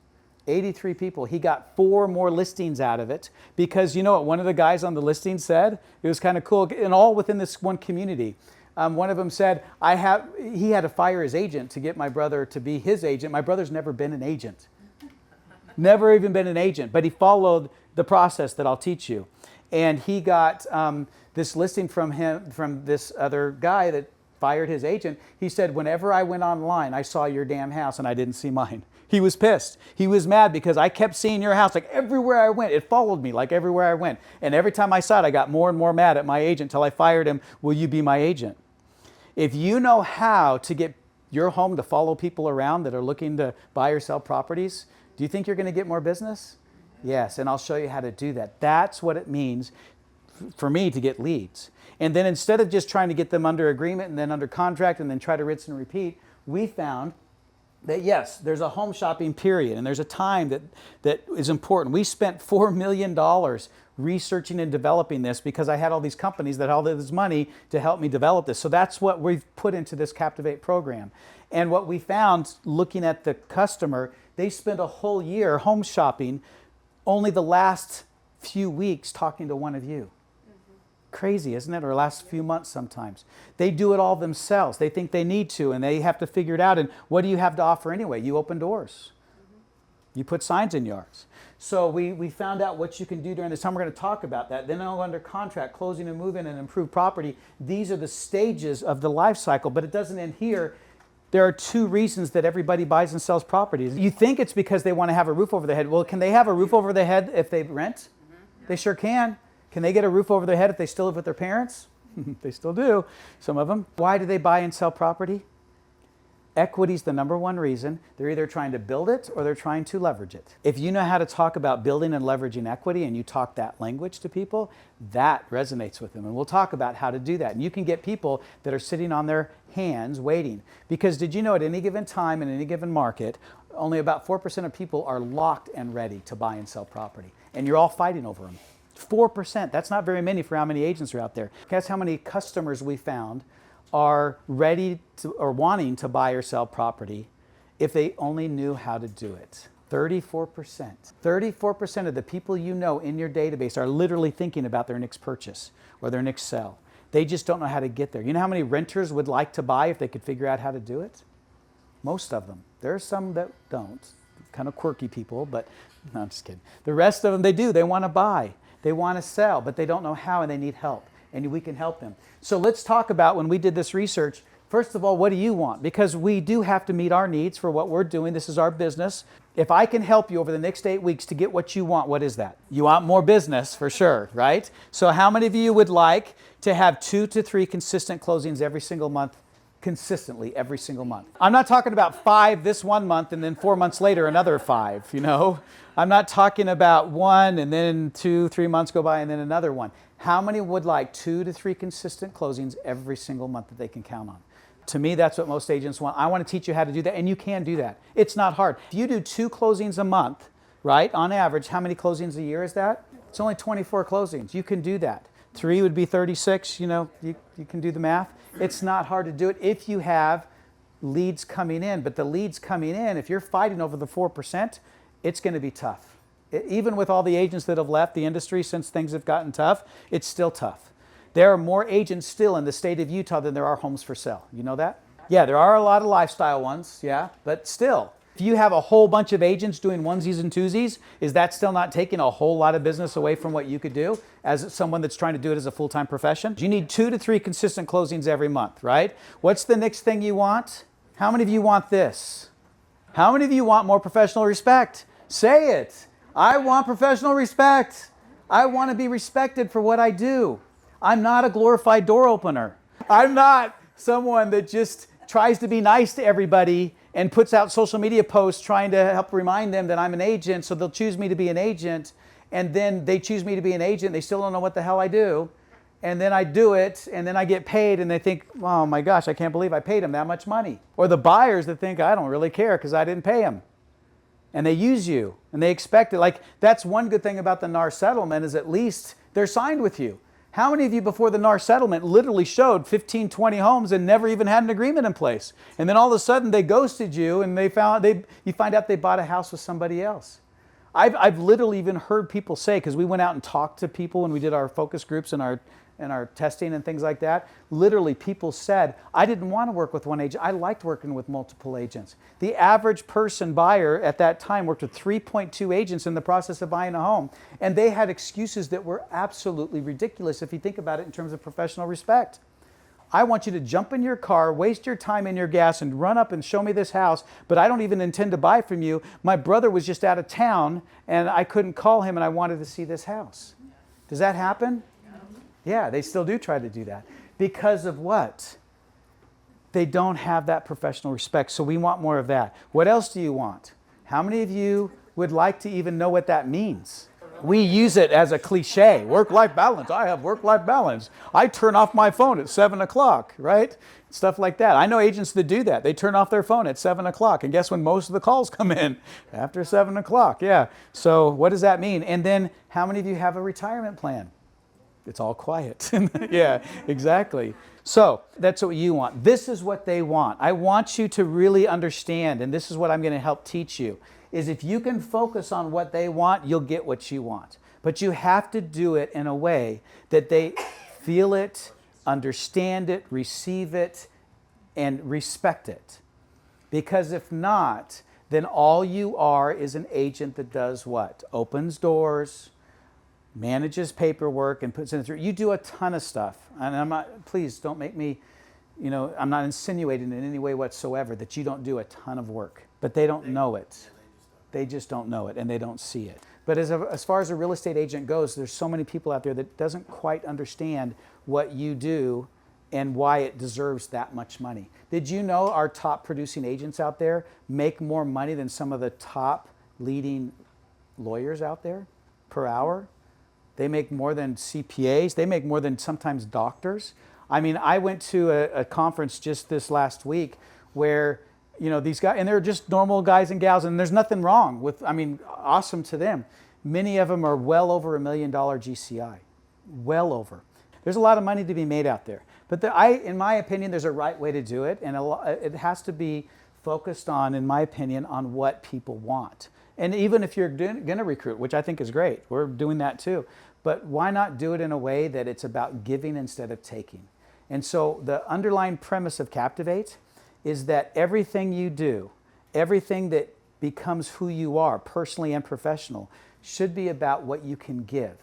83 people. He got 4 more listings out of it because you know what one of the guys on the listing said? It was kind of cool, and all within this one community. One of them said, he had to fire his agent to get my brother to be his agent. My brother's never been an agent. Never even been an agent, but he followed the process that I'll teach you. And he got this listing from this other guy that fired his agent. He said, whenever I went online, I saw your damn house and I didn't see mine. He was pissed. He was mad because I kept seeing your house like everywhere I went. It followed me like everywhere I went. And every time I saw it, I got more and more mad at my agent until I fired him. Will you be my agent? If you know how to get your home to follow people around that are looking to buy or sell properties, do you think you're going to get more business? Yes, and I'll show you how to do that. That's what it means for me to get leads. And then instead of just trying to get them under agreement and then under contract and then try to rinse and repeat, we found that yes, there's a home shopping period and there's a time that is important. We spent $4 million researching and developing this because I had all these companies that had all this money to help me develop this. So that's what we've put into this Captivate program. And what we found looking at the customer, they spent a whole year home shopping, only the last few weeks talking to one of you. Crazy, isn't it? Or last few months sometimes. They do it all themselves. They think they need to, and they have to figure it out. And what do you have to offer anyway? You open doors. You put signs in yards. So we found out what you can do during this time. We're going to talk about that. Then all under contract, closing and move-in and improved property. These are the stages of the life cycle, but it doesn't end here. There are 2 reasons that everybody buys and sells properties. You think it's because they want to have a roof over their head. Well, can they have a roof over their head if they rent? They sure can. Can they get a roof over their head if they still live with their parents? They still do, some of them. Why do they buy and sell property? Equity's the number one reason. They're either trying to build it or they're trying to leverage it. If you know how to talk about building and leveraging equity and you talk that language to people, that resonates with them. And we'll talk about how to do that. And you can get people that are sitting on their hands waiting. Because did you know at any given time in any given market, only about 4% of people are locked and ready to buy and sell property. And you're all fighting over them. 4%. That's not very many for how many agents are out there. Guess how many customers we found are ready to or wanting to buy or sell property if they only knew how to do it. 34%. 34% of the people you know in your database are literally thinking about their next purchase or their next sell. They just don't know how to get there. You know how many renters would like to buy if they could figure out how to do it? Most of them. There are some that don't. Kind of quirky people, but no, I'm just kidding. The rest of them, they do. They want to buy. They want to sell, but they don't know how and they need help. And we can help them. So let's talk about when we did this research. First of all, what do you want? Because we do have to meet our needs for what we're doing. This is our business. If I can help you over the next 8 weeks to get what you want, what is that? You want more business for sure, right? So how many of you would like to have 2 to 3 consistent closings every single month consistently every single month. I'm not talking about 5 this one month and then 4 months later another 5, you know. I'm not talking about 1 and then 2, 3 months go by and then another one. How many would like 2 to 3 consistent closings every single month that they can count on? To me, that's what most agents want. I want to teach you how to do that, and you can do that. It's not hard. If you do 2 closings a month, right, on average, how many closings a year is that? It's only 24 closings. You can do that. 3 would be 36, you know, you can do the math. It's not hard to do it if you have leads coming in. But the leads coming in, if you're fighting over the 4%, it's going to be tough. Even with all the agents that have left the industry since things have gotten tough, it's still tough. There are more agents still in the state of Utah than there are homes for sale. You know that? Yeah, there are a lot of lifestyle ones, yeah, but still. If you have a whole bunch of agents doing onesies and twosies, is that still not taking a whole lot of business away from what you could do as someone that's trying to do it as a full-time profession? You need 2 to 3 consistent closings every month, right? What's the next thing you want? How many of you want this? How many of you want more professional respect? Say it. I want professional respect. I want to be respected for what I do. I'm not a glorified door opener. I'm not someone that just tries to be nice to everybody and puts out social media posts trying to help remind them that I'm an agent, so they'll choose me to be an agent, and then they choose me to be an agent, they still don't know what the hell I do, and then I do it, and then I get paid, and they think, oh my gosh, I can't believe I paid them that much money. Or the buyers that think, I don't really care because I didn't pay them. And they use you, and they expect it. Like, that's one good thing about the NAR settlement is at least they're signed with you. How many of you before the NAR settlement literally showed 15, 20 homes and never even had an agreement in place? And then all of a sudden they ghosted you and you find out they bought a house with somebody else. I've literally even heard people say, because we went out and talked to people when we did our focus groups and our testing and things like that, literally people said, I didn't want to work with one agent. I liked working with multiple agents. The average person buyer at that time worked with 3.2 agents in the process of buying a home. And they had excuses that were absolutely ridiculous if you think about it in terms of professional respect. I want you to jump in your car, waste your time and your gas, and run up and show me this house, but I don't even intend to buy from you. My brother was just out of town, and I couldn't call him, and I wanted to see this house. Does that happen? Yeah, they still do try to do that. Because of what? They don't have that professional respect, so we want more of that. What else do you want? How many of you would like to even know what that means? We use it as a cliche. Work-life balance. I have work-life balance. I turn off my phone at 7 o'clock, right? Stuff like that. I know agents that do that. They turn off their phone at 7 o'clock. And guess when most of the calls come in? After 7 o'clock, yeah. So what does that mean? And then how many of you have a retirement plan? It's all quiet. Yeah, exactly. So that's what you want. This is what they want. I want you to really understand, and this is what I'm going to help teach you, is if you can focus on what they want, you'll get what you want. But you have to do it in a way that they feel it, understand it, receive it, and respect it. Because if not, then all you are is an agent that does what? Opens doors, manages paperwork, and puts it through. You do a ton of stuff. And I'm not, please don't make me, I'm not insinuating in any way whatsoever that you don't do a ton of work. But they don't know it. They just don't know it, and they don't see it. But as far as a real estate agent goes, there's so many people out there that doesn't quite understand what you do and why it deserves that much money. Did you know our top producing agents out there make more money than some of the top leading lawyers out there per hour? They make more than CPAs. They make more than sometimes doctors. I mean, I went to a conference just this last week where these guys, and they're just normal guys and gals, and there's nothing wrong with, awesome to them. Many of them are well over $1 million GCI, well over. There's a lot of money to be made out there. But in my opinion, there's a right way to do it, and it has to be focused on, in my opinion, on what people want. And even if you're going to recruit, which I think is great, we're doing that too, but why not do it in a way that it's about giving instead of taking? And so the underlying premise of Captivate is that everything you do, everything that becomes who you are, personally and professional, should be about what you can give,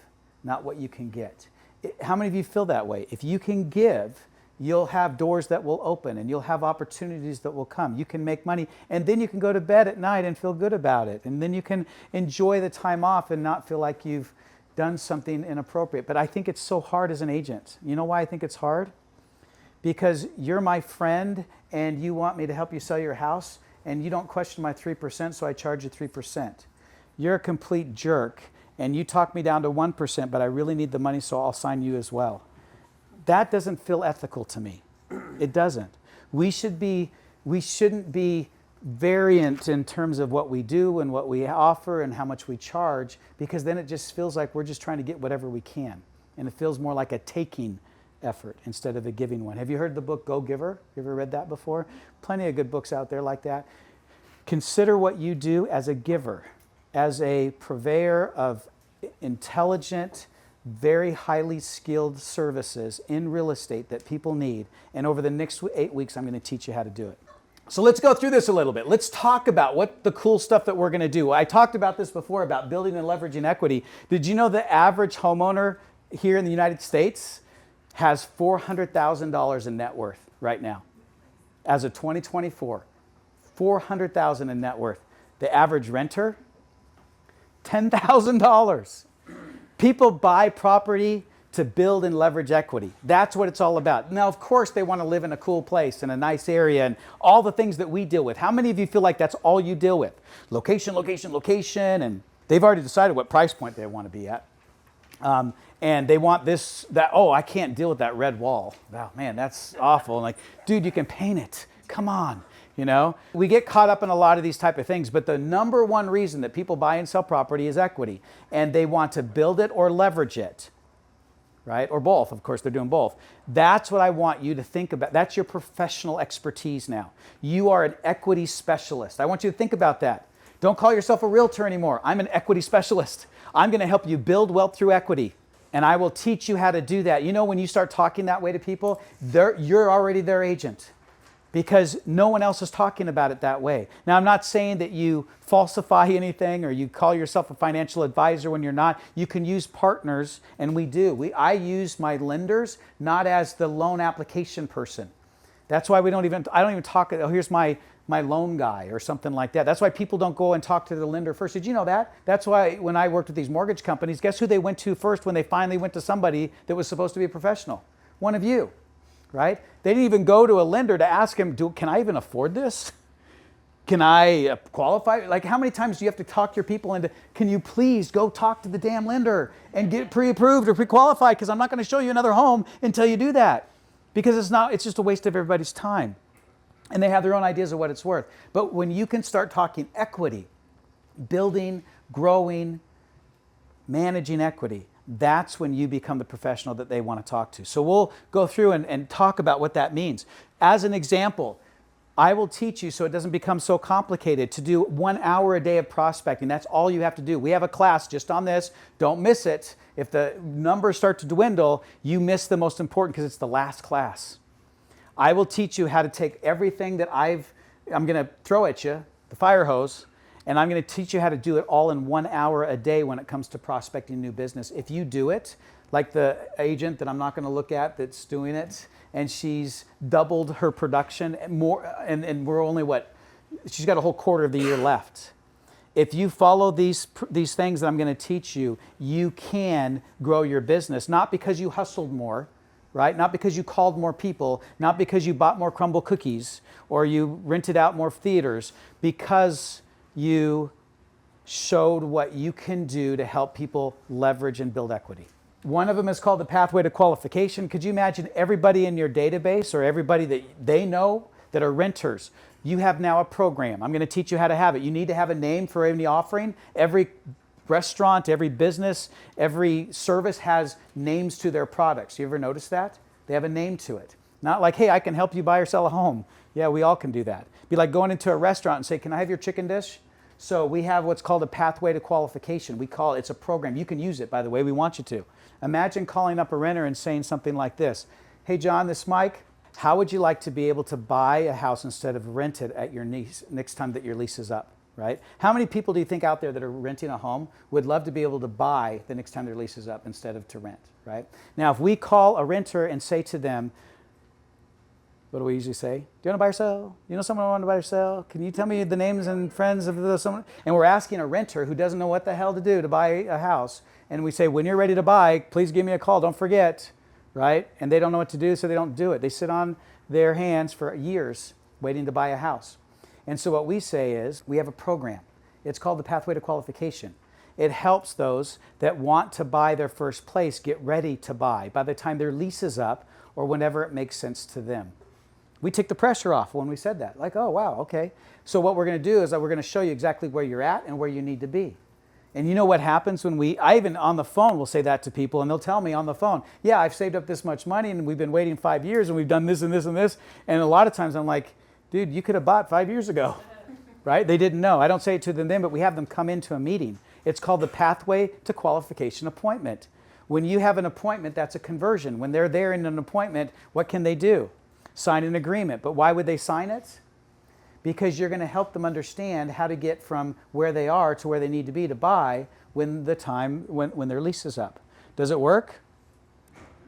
not what you can get. How many of you feel that way? If you can give, you'll have doors that will open and you'll have opportunities that will come. You can make money, and then you can go to bed at night and feel good about it. And then you can enjoy the time off and not feel like you've done something inappropriate. But I think it's so hard as an agent. You know why I think it's hard? because you're my friend and you want me to help you sell your house and you don't question my 3%, so I charge you 3%. You're a complete jerk and you talk me down to 1%, but I really need the money, so I'll sign you as well. That doesn't feel ethical to me. It doesn't. We shouldn't be variant in terms of what we do and what we offer and how much we charge, because then it just feels like we're just trying to get whatever we can. And it feels more like a taking effort instead of a giving one. Have you heard the book Go Giver? You ever read that before? Plenty of good books out there like that. Consider what you do as a giver, as a purveyor of intelligent, very highly skilled services in real estate that people need. And over the next 8 weeks, I'm going to teach you how to do it. So let's go through this a little bit. Let's talk about what the cool stuff that we're going to do. I talked about this before, about building and leveraging equity. Did you know the average homeowner here in the United States has $400,000 in net worth right now? As of 2024, $400,000 in net worth. The average renter, $10,000. People buy property to build and leverage equity. That's what it's all about. Now, of course, they want to live in a cool place, in a nice area, and all the things that we deal with. How many of you feel like that's all you deal with? Location, location, location, and they've already decided what price point they want to be at. And they want this, that, oh, I can't deal with that red wall. Wow, man, that's awful. And like, dude, you can paint it. Come on. You know, we get caught up in a lot of these type of things, but the number one reason that people buy and sell property is equity, and they want to build it or leverage it, right? Or both. Of course, they're doing both. That's what I want you to think about. That's your professional expertise now. You are an equity specialist. I want you to think about that. Don't call yourself a realtor anymore. I'm an equity specialist. I'm going to help you build wealth through equity, and I will teach you how to do that. You know, when you start talking that way to people, you're already their agent, because no one else is talking about it that way. Now, I'm not saying that you falsify anything or you call yourself a financial advisor when you're not. You can use partners, and we do. I use my lenders not as the loan application person. That's why I don't even talk, oh, here's my loan guy or something like that. That's why people don't go and talk to the lender first. Did you know that? That's why when I worked with these mortgage companies, guess who they went to first when they finally went to somebody that was supposed to be a professional? One of you. Right? They didn't even go to a lender to ask him, can I even afford this? Can I qualify? Like, how many times do you have to talk your people into, can you please go talk to the damn lender and get pre-approved or pre-qualified, because I'm not going to show you another home until you do that. Because it's just a waste of everybody's time. And they have their own ideas of what it's worth. But when you can start talking equity, building, growing, managing equity, that's when you become the professional that they want to talk to. So we'll go through and talk about what that means. As an example, I will teach you, so it doesn't become so complicated, to do 1 hour a day of prospecting. That's all you have to do. We have a class just on this. Don't miss it. If the numbers start to dwindle, you miss the most important, because it's the last class. I will teach you how to take everything that I'm going to throw at you, the fire hose, and I'm going to teach you how to do it all in 1 hour a day when it comes to prospecting new business. If you do it, like the agent that I'm not going to look at that's doing it, and she's doubled her production more, and we're only she's got a whole quarter of the year left. If you follow these things that I'm going to teach you, you can grow your business, not because you hustled more, right? Not because you called more people, not because you bought more crumble cookies or you rented out more theaters, because you showed what you can do to help people leverage and build equity. One of them is called the pathway to qualification. Could you imagine everybody in your database or everybody that they know that are renters? You have now a program. I'm going to teach you how to have it. You need to have a name for any offering. Every restaurant, every business, every service has names to their products. You ever notice that? They have a name to it. Not like, hey, I can help you buy or sell a home. Yeah, we all can do that. Be like going into a restaurant and say, can I have your chicken dish? So we have what's called a pathway to qualification. It's a program. You can use it, by the way. We want you to. Imagine calling up a renter and saying something like this. Hey, John, this is Mike. How would you like to be able to buy a house instead of rent it at your next time that your lease is up, right? How many people do you think out there that are renting a home would love to be able to buy the next time their lease is up instead of to rent, right? Now, if we call a renter and say to them, what do we usually say? Do you want to buy or sell? You know someone who wants to buy or sell? Can you tell me the names and friends of someone? And we're asking a renter who doesn't know what the hell to do to buy a house. And we say, when you're ready to buy, please give me a call. Don't forget, right? And they don't know what to do, so they don't do it. They sit on their hands for years waiting to buy a house. And so what we say is we have a program. It's called the Pathway to Qualification. It helps those that want to buy their first place get ready to buy by the time their lease is up or whenever it makes sense to them. We took the pressure off when we said that. Like, oh, wow, okay. So what we're going to do is that we're going to show you exactly where you're at and where you need to be. And you know what happens when I even on the phone will say that to people, and they'll tell me on the phone, yeah, I've saved up this much money and we've been waiting 5 years and we've done this and this and this. And a lot of times I'm like, dude, you could have bought 5 years ago, right? They didn't know. I don't say it to them then, but we have them come into a meeting. It's called the Pathway to Qualification Appointment. When you have an appointment, that's a conversion. When they're there in an appointment, what can they do? Sign an agreement. But why would they sign it? Because you're going to help them understand how to get from where they are to where they need to be to buy when their lease is up. Does it work?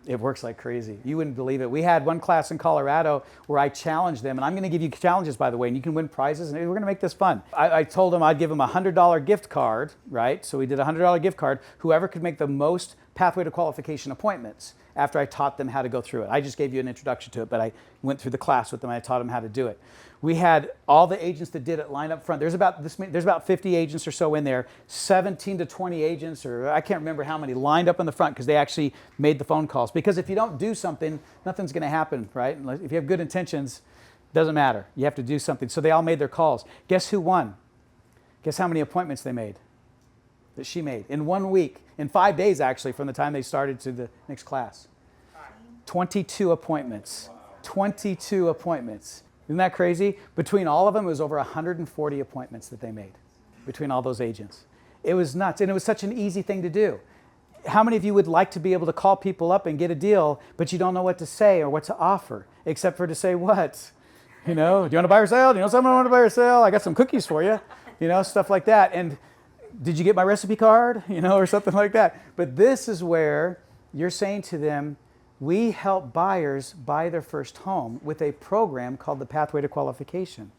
It works like crazy. You wouldn't believe it. We had one class in Colorado where I challenged them, and I'm going to give you challenges, by the way, and you can win prizes, and we're going to make this fun. I told them I'd give them a $100 gift card, right? So we did a $100 gift card. Whoever could make the most Pathway to Qualification appointments after I taught them how to go through it. I just gave you an introduction to it, but I went through the class with them and I taught them how to do it. We had all the agents that did it line up front. There's about 50 agents or so in there, 17 to 20 agents, or I can't remember how many, lined up in the front because they actually made the phone calls. Because if you don't do something, nothing's going to happen, right? If you have good intentions, doesn't matter. You have to do something. So they all made their calls. Guess who won? Guess how many appointments they made? That she made in 1 week, in 5 days actually, from the time they started to the next class. 22 appointments. 22 appointments. Isn't that crazy? Between all of them, it was over 140 appointments that they made between all those agents. It was nuts, and it was such an easy thing to do. How many of you would like to be able to call people up and get a deal, but you don't know what to say or what to offer, except for to say what? You know, do you want to buy or sell? Do you know someone want to buy or sell? I got some cookies for you. You know, stuff like that. And did you get my recipe card? You know, or something like that. But this is where you're saying to them, we help buyers buy their first home with a program called the Pathway to Qualification.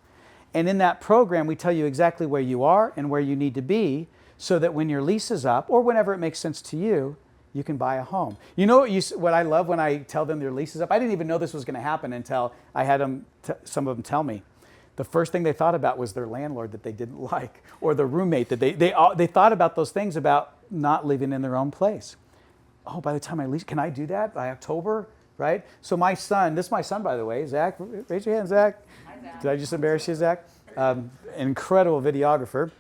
And in that program, we tell you exactly where you are and where you need to be so that when your lease is up or whenever it makes sense to you, you can buy a home. You know what I love when I tell them their lease is up? I didn't even know this was going to happen until I had some of them tell me. The first thing they thought about was their landlord that they didn't like, or the roommate that they thought about those things about not living in their own place. Oh, by the time I lease, can I do that by October, right? So my son, this is my son, by the way, Zach, raise your hand, Zach. Hi, Zach. Did I just embarrass you, Zach? Incredible videographer.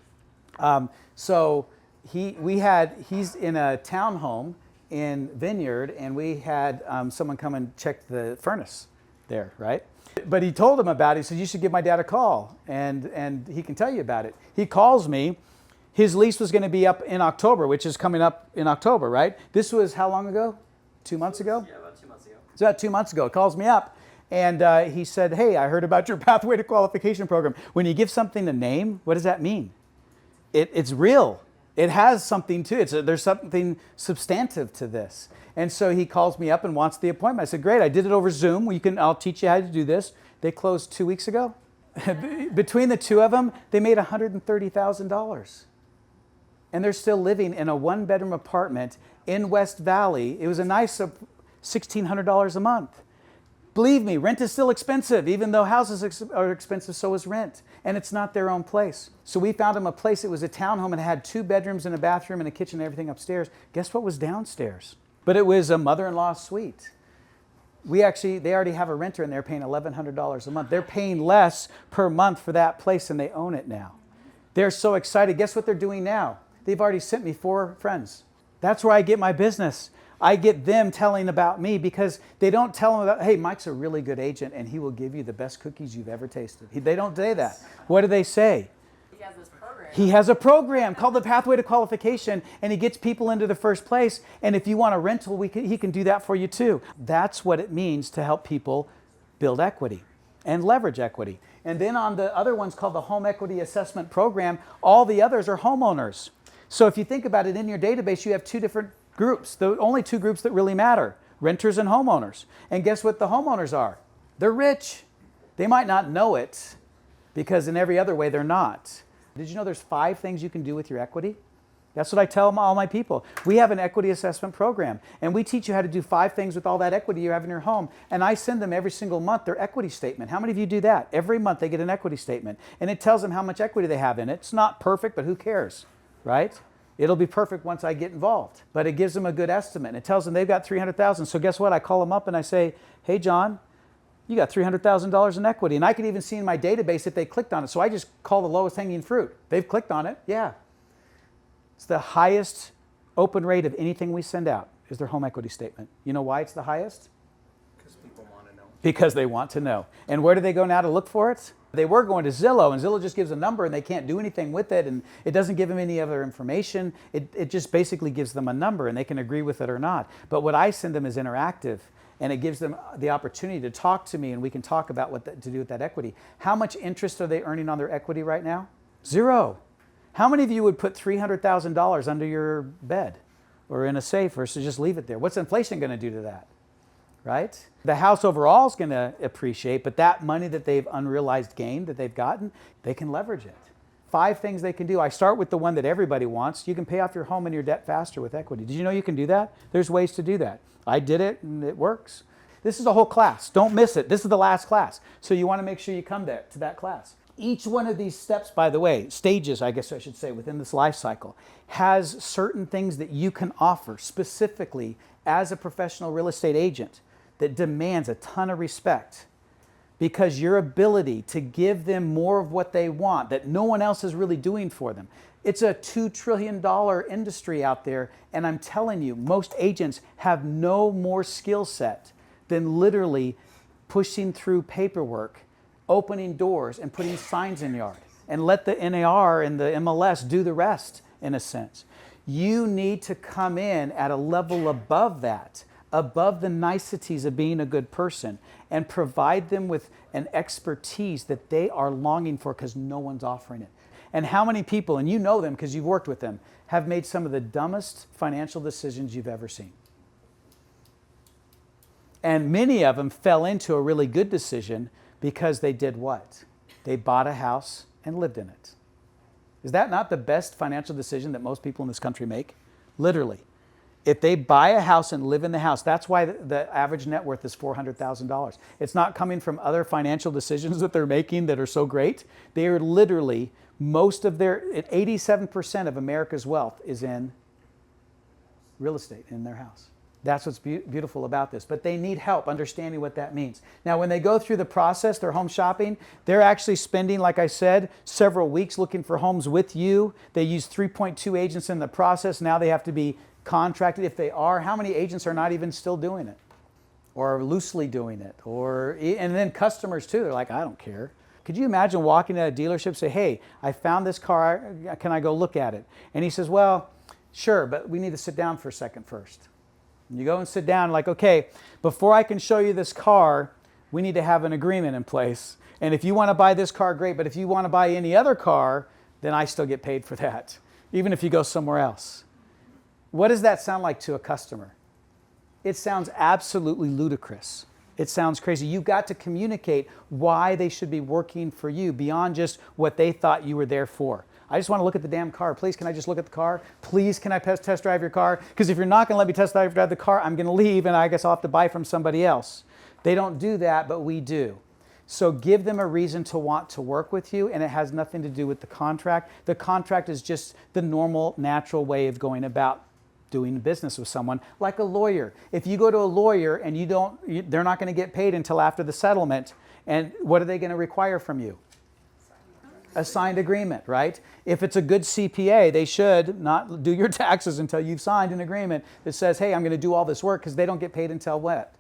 So he's in a townhome in Vineyard, and we had someone come and check the furnace there, right? But he told him about it. He said, you should give my dad a call, and he can tell you about it. He calls me. His lease was going to be up in October, which is coming up in October, right? This was how long ago? 2 months ago? Yeah, about 2 months ago. It's about 2 months ago. He calls me up, and he said, hey, I heard about your Pathway to Qualification program. When you give something a name, what does that mean? It's real. It has something to it. There's something substantive to this. And so he calls me up and wants the appointment. I said, great, I did it over Zoom. I'll teach you how to do this. They closed 2 weeks ago. Between the two of them, they made $130,000. And they're still living in a one-bedroom apartment in West Valley. It was a nice $1,600 a month. Believe me, rent is still expensive. Even though houses are expensive, so is rent. And it's not their own place. So we found them a place. It was a townhome and it had 2 bedrooms and a bathroom and a kitchen and everything upstairs. Guess what was downstairs? But it was a mother-in-law suite. They already have a renter and they're paying $1,100 a month. They're paying less per month for that place and they own it now. They're so excited. Guess what they're doing now? They've already sent me 4 friends. That's where I get my business. I get them telling about me because they don't tell them about, hey, Mike's a really good agent and he will give you the best cookies you've ever tasted. They don't say that. What do they say? He has this program. He has a program called the Pathway to Qualification, and he gets people into the first place. And if you want a rental, he can do that for you too. That's what it means to help people build equity and leverage equity. And then on the other one's called the Home Equity Assessment Program. All the others are homeowners. So if you think about it, in your database, you have 2 different groups, the only 2 groups that really matter, renters and homeowners. And guess what the homeowners are? They're rich. They might not know it because in every other way they're not. Did you know there's 5 things you can do with your equity? That's what I tell all my people. We have an equity assessment program, and we teach you how to do 5 things with all that equity you have in your home. And I send them every single month their equity statement. How many of you do that? Every month they get an equity statement, and it tells them how much equity they have in it. It's not perfect, but who cares, right? It'll be perfect once I get involved, but it gives them a good estimate. And it tells them they've got $300,000. So guess what? I call them up and I say, hey, John, you got $300,000 in equity. And I could even see in my database if they clicked on it. So I just call the lowest hanging fruit. They've clicked on it. Yeah. It's the highest open rate of anything we send out is their home equity statement. You know why it's the highest? Because people want to know. Because they want to know. And where do they go now to look for it? They were going to Zillow, and Zillow just gives a number and they can't do anything with it, and it doesn't give them any other information. It just basically gives them a number and they can agree with it or not. But what I send them is interactive, and it gives them the opportunity to talk to me, and we can talk about what to do with that equity. How much interest are they earning on their equity right now? 0. How many of you would put $300,000 under your bed or in a safe versus just leave it there? What's inflation going to do to that? Right? The house overall is going to appreciate, but that money that they've unrealized gain that they've gotten, they can leverage it. 5 things they can do. I start with the one that everybody wants. You can pay off your home and your debt faster with equity. Did you know you can do that? There's ways to do that. I did it and it works. This is a whole class. Don't miss it. This is the last class. So you want to make sure you come there to that class. Each one of these steps, by the way, stages, I guess I should say, within this life cycle, has certain things that you can offer specifically as a professional real estate agent that demands a ton of respect, because your ability to give them more of what they want that no one else is really doing for them. It's a $2 trillion industry out there, and I'm telling you, most agents have no more skill set than literally pushing through paperwork, opening doors, and putting signs in yard, and let the NAR and the MLS do the rest, in a sense. You need to come in at a level above that, above the niceties of being a good person, and provide them with an expertise that they are longing for because no one's offering it. And how many people, and you know them because you've worked with them, have made some of the dumbest financial decisions you've ever seen? And many of them fell into a really good decision because they did what? They bought a house and lived in it. Is that not the best financial decision that most people in this country make? Literally. If they buy a house and live in the house, that's why the average net worth is $400,000. It's not coming from other financial decisions that they're making that are so great. They are literally, most of their, 87% of America's wealth is in real estate, in their house. That's what's beautiful about this. But they need help understanding what that means. Now, when they go through the process, their home shopping, they're actually spending, like I said, several weeks looking for homes with you. They use 3.2 agents in the process. Now they have to be contracted. If they are, how many agents are not even still doing it or loosely doing it? And then customers too, they're like, I don't care. Could you imagine walking at a dealership and say, hey, I found this car, can I go look at it? And he says, well, sure, but we need to sit down for a second first. And you go and sit down like, okay, before I can show you this car, we need to have an agreement in place. And if you want to buy this car, great, but if you want to buy any other car, then I still get paid for that, even if you go somewhere else. What does that sound like to a customer? It sounds absolutely ludicrous. It sounds crazy. You've got to communicate why they should be working for you beyond just what they thought you were there for. I just want to look at the damn car. Please, can I just look at the car? Please, can I test drive your car? Because if you're not going to let me test drive the car, I'm going to leave, and I guess I'll have to buy from somebody else. They don't do that, but we do. So give them a reason to want to work with you, and it has nothing to do with the contract. The contract is just the normal, natural way of going about doing business with someone, like a lawyer. If you go to a lawyer and they're not going to get paid until after the settlement, and what are they going to require from you? A signed agreement, right? If it's a good CPA, they should not do your taxes until you've signed an agreement that says, hey, I'm going to do all this work, because they don't get paid until what?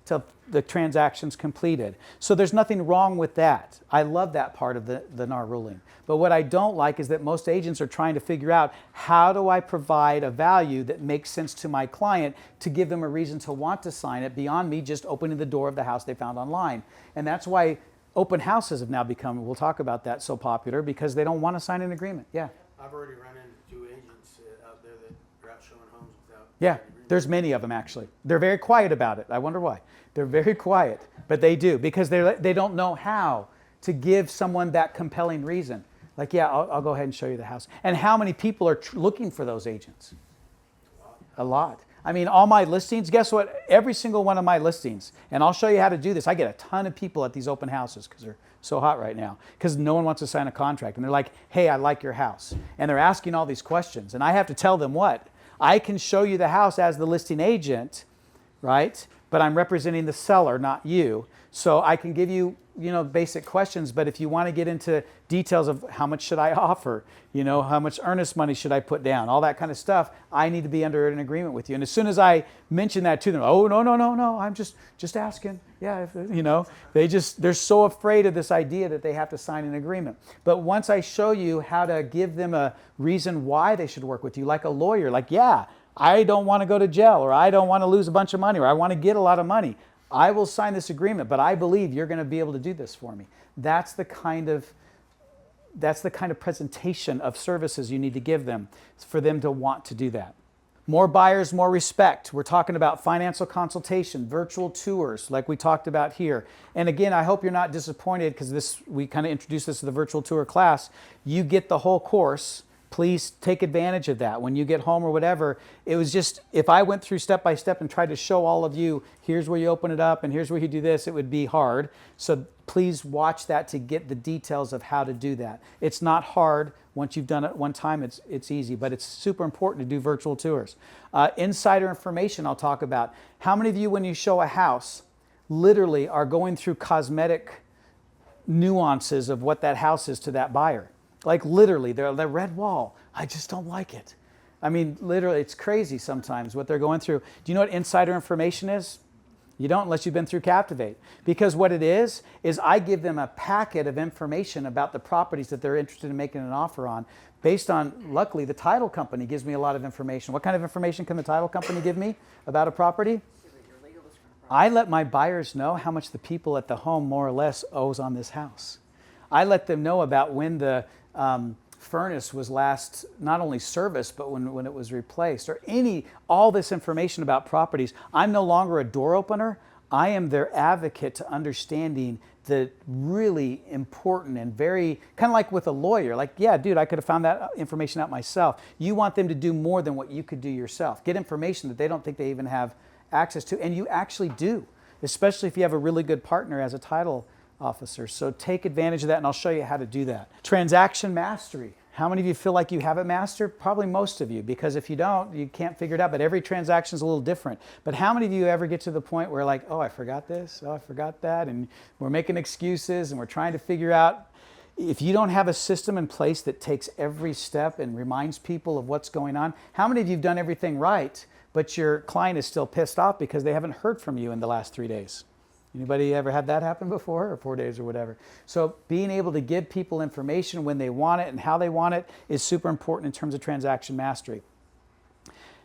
Till the transaction's completed. So there's nothing wrong with that. I love that part of the NAR ruling. But what I don't like is that most agents are trying to figure out, how do I provide a value that makes sense to my client to give them a reason to want to sign it beyond me just opening the door of the house they found online. And that's why open houses have now become, we'll talk about that, so popular, because they don't want to sign an agreement. Yeah. I've already run into 2 agents out there that are out showing homes without. Yeah, there's many of them actually. They're very quiet about it. I wonder why. They're very quiet, but they do, because they don't know how to give someone that compelling reason. Like, yeah, I'll go ahead and show you the house. And how many people are looking for those agents? A lot. I mean, all my listings, guess what? Every single one of my listings, and I'll show you how to do this. I get a ton of people at these open houses because they're so hot right now, because no one wants to sign a contract. And they're like, hey, I like your house. And they're asking all these questions. And I have to tell them what? I can show you the house as the listing agent, right? But I'm representing the seller, not you. So I can give you, basic questions, but if you want to get into details of how much should I offer, how much earnest money should I put down, all that kind of stuff, I need to be under an agreement with you. And as soon as I mention that to them, oh, no, I'm just asking. Yeah, they're so afraid of this idea that they have to sign an agreement. But once I show you how to give them a reason why they should work with you, like a lawyer, like, yeah, I don't want to go to jail, or I don't want to lose a bunch of money, or I want to get a lot of money. I will sign this agreement, but I believe you're going to be able to do this for me. That's the kind of presentation of services you need to give them for them to want to do that. More buyers, more respect. We're talking about financial consultation, virtual tours, like we talked about here. And again, I hope you're not disappointed, because we kind of introduced this to the virtual tour class. You get the whole course. Please take advantage of that when you get home or whatever. It was just, if I went through step by step and tried to show all of you, here's where you open it up and here's where you do this, it would be hard. So please watch that to get the details of how to do that. It's not hard. Once you've done it one time, it's easy, but it's super important to do virtual tours. Insider information I'll talk about. How many of you, when you show a house, literally are going through cosmetic nuances of what that house is to that buyer? Like literally, the red wall, I just don't like it. I mean, literally, it's crazy sometimes what they're going through. Do you know what insider information is? You don't unless you've been through Captivate. Because what it is I give them a packet of information about the properties that they're interested in making an offer on, based on, luckily, the title company gives me a lot of information. What kind of information can the title company give me about a property? I let my buyers know how much the people at the home more or less owes on this house. I let them know about when the furnace was last not only serviced, but when it was replaced, or all this information about properties. I'm no longer a door opener. I am their advocate to understanding the really important and very, kind of like with a lawyer, like, yeah, dude, I could have found that information out myself. You want them to do more than what you could do yourself. Get information that they don't think they even have access to, and you actually do, especially if you have a really good partner as a title officer. So take advantage of that, and I'll show you how to do that. Transaction mastery. How many of you feel like you have it mastered? Probably most of you, because if you don't, you can't figure it out. But every transaction is a little different. But how many of you ever get to the point where, like, oh, I forgot this, oh, I forgot that, and we're making excuses and we're trying to figure out? If you don't have a system in place that takes every step and reminds people of what's going on, how many of you have done everything right, but your client is still pissed off because they haven't heard from you in the last 3 days? Anybody ever had that happen before, or 4 days or whatever? So being able to give people information when they want it and how they want it is super important in terms of transaction mastery.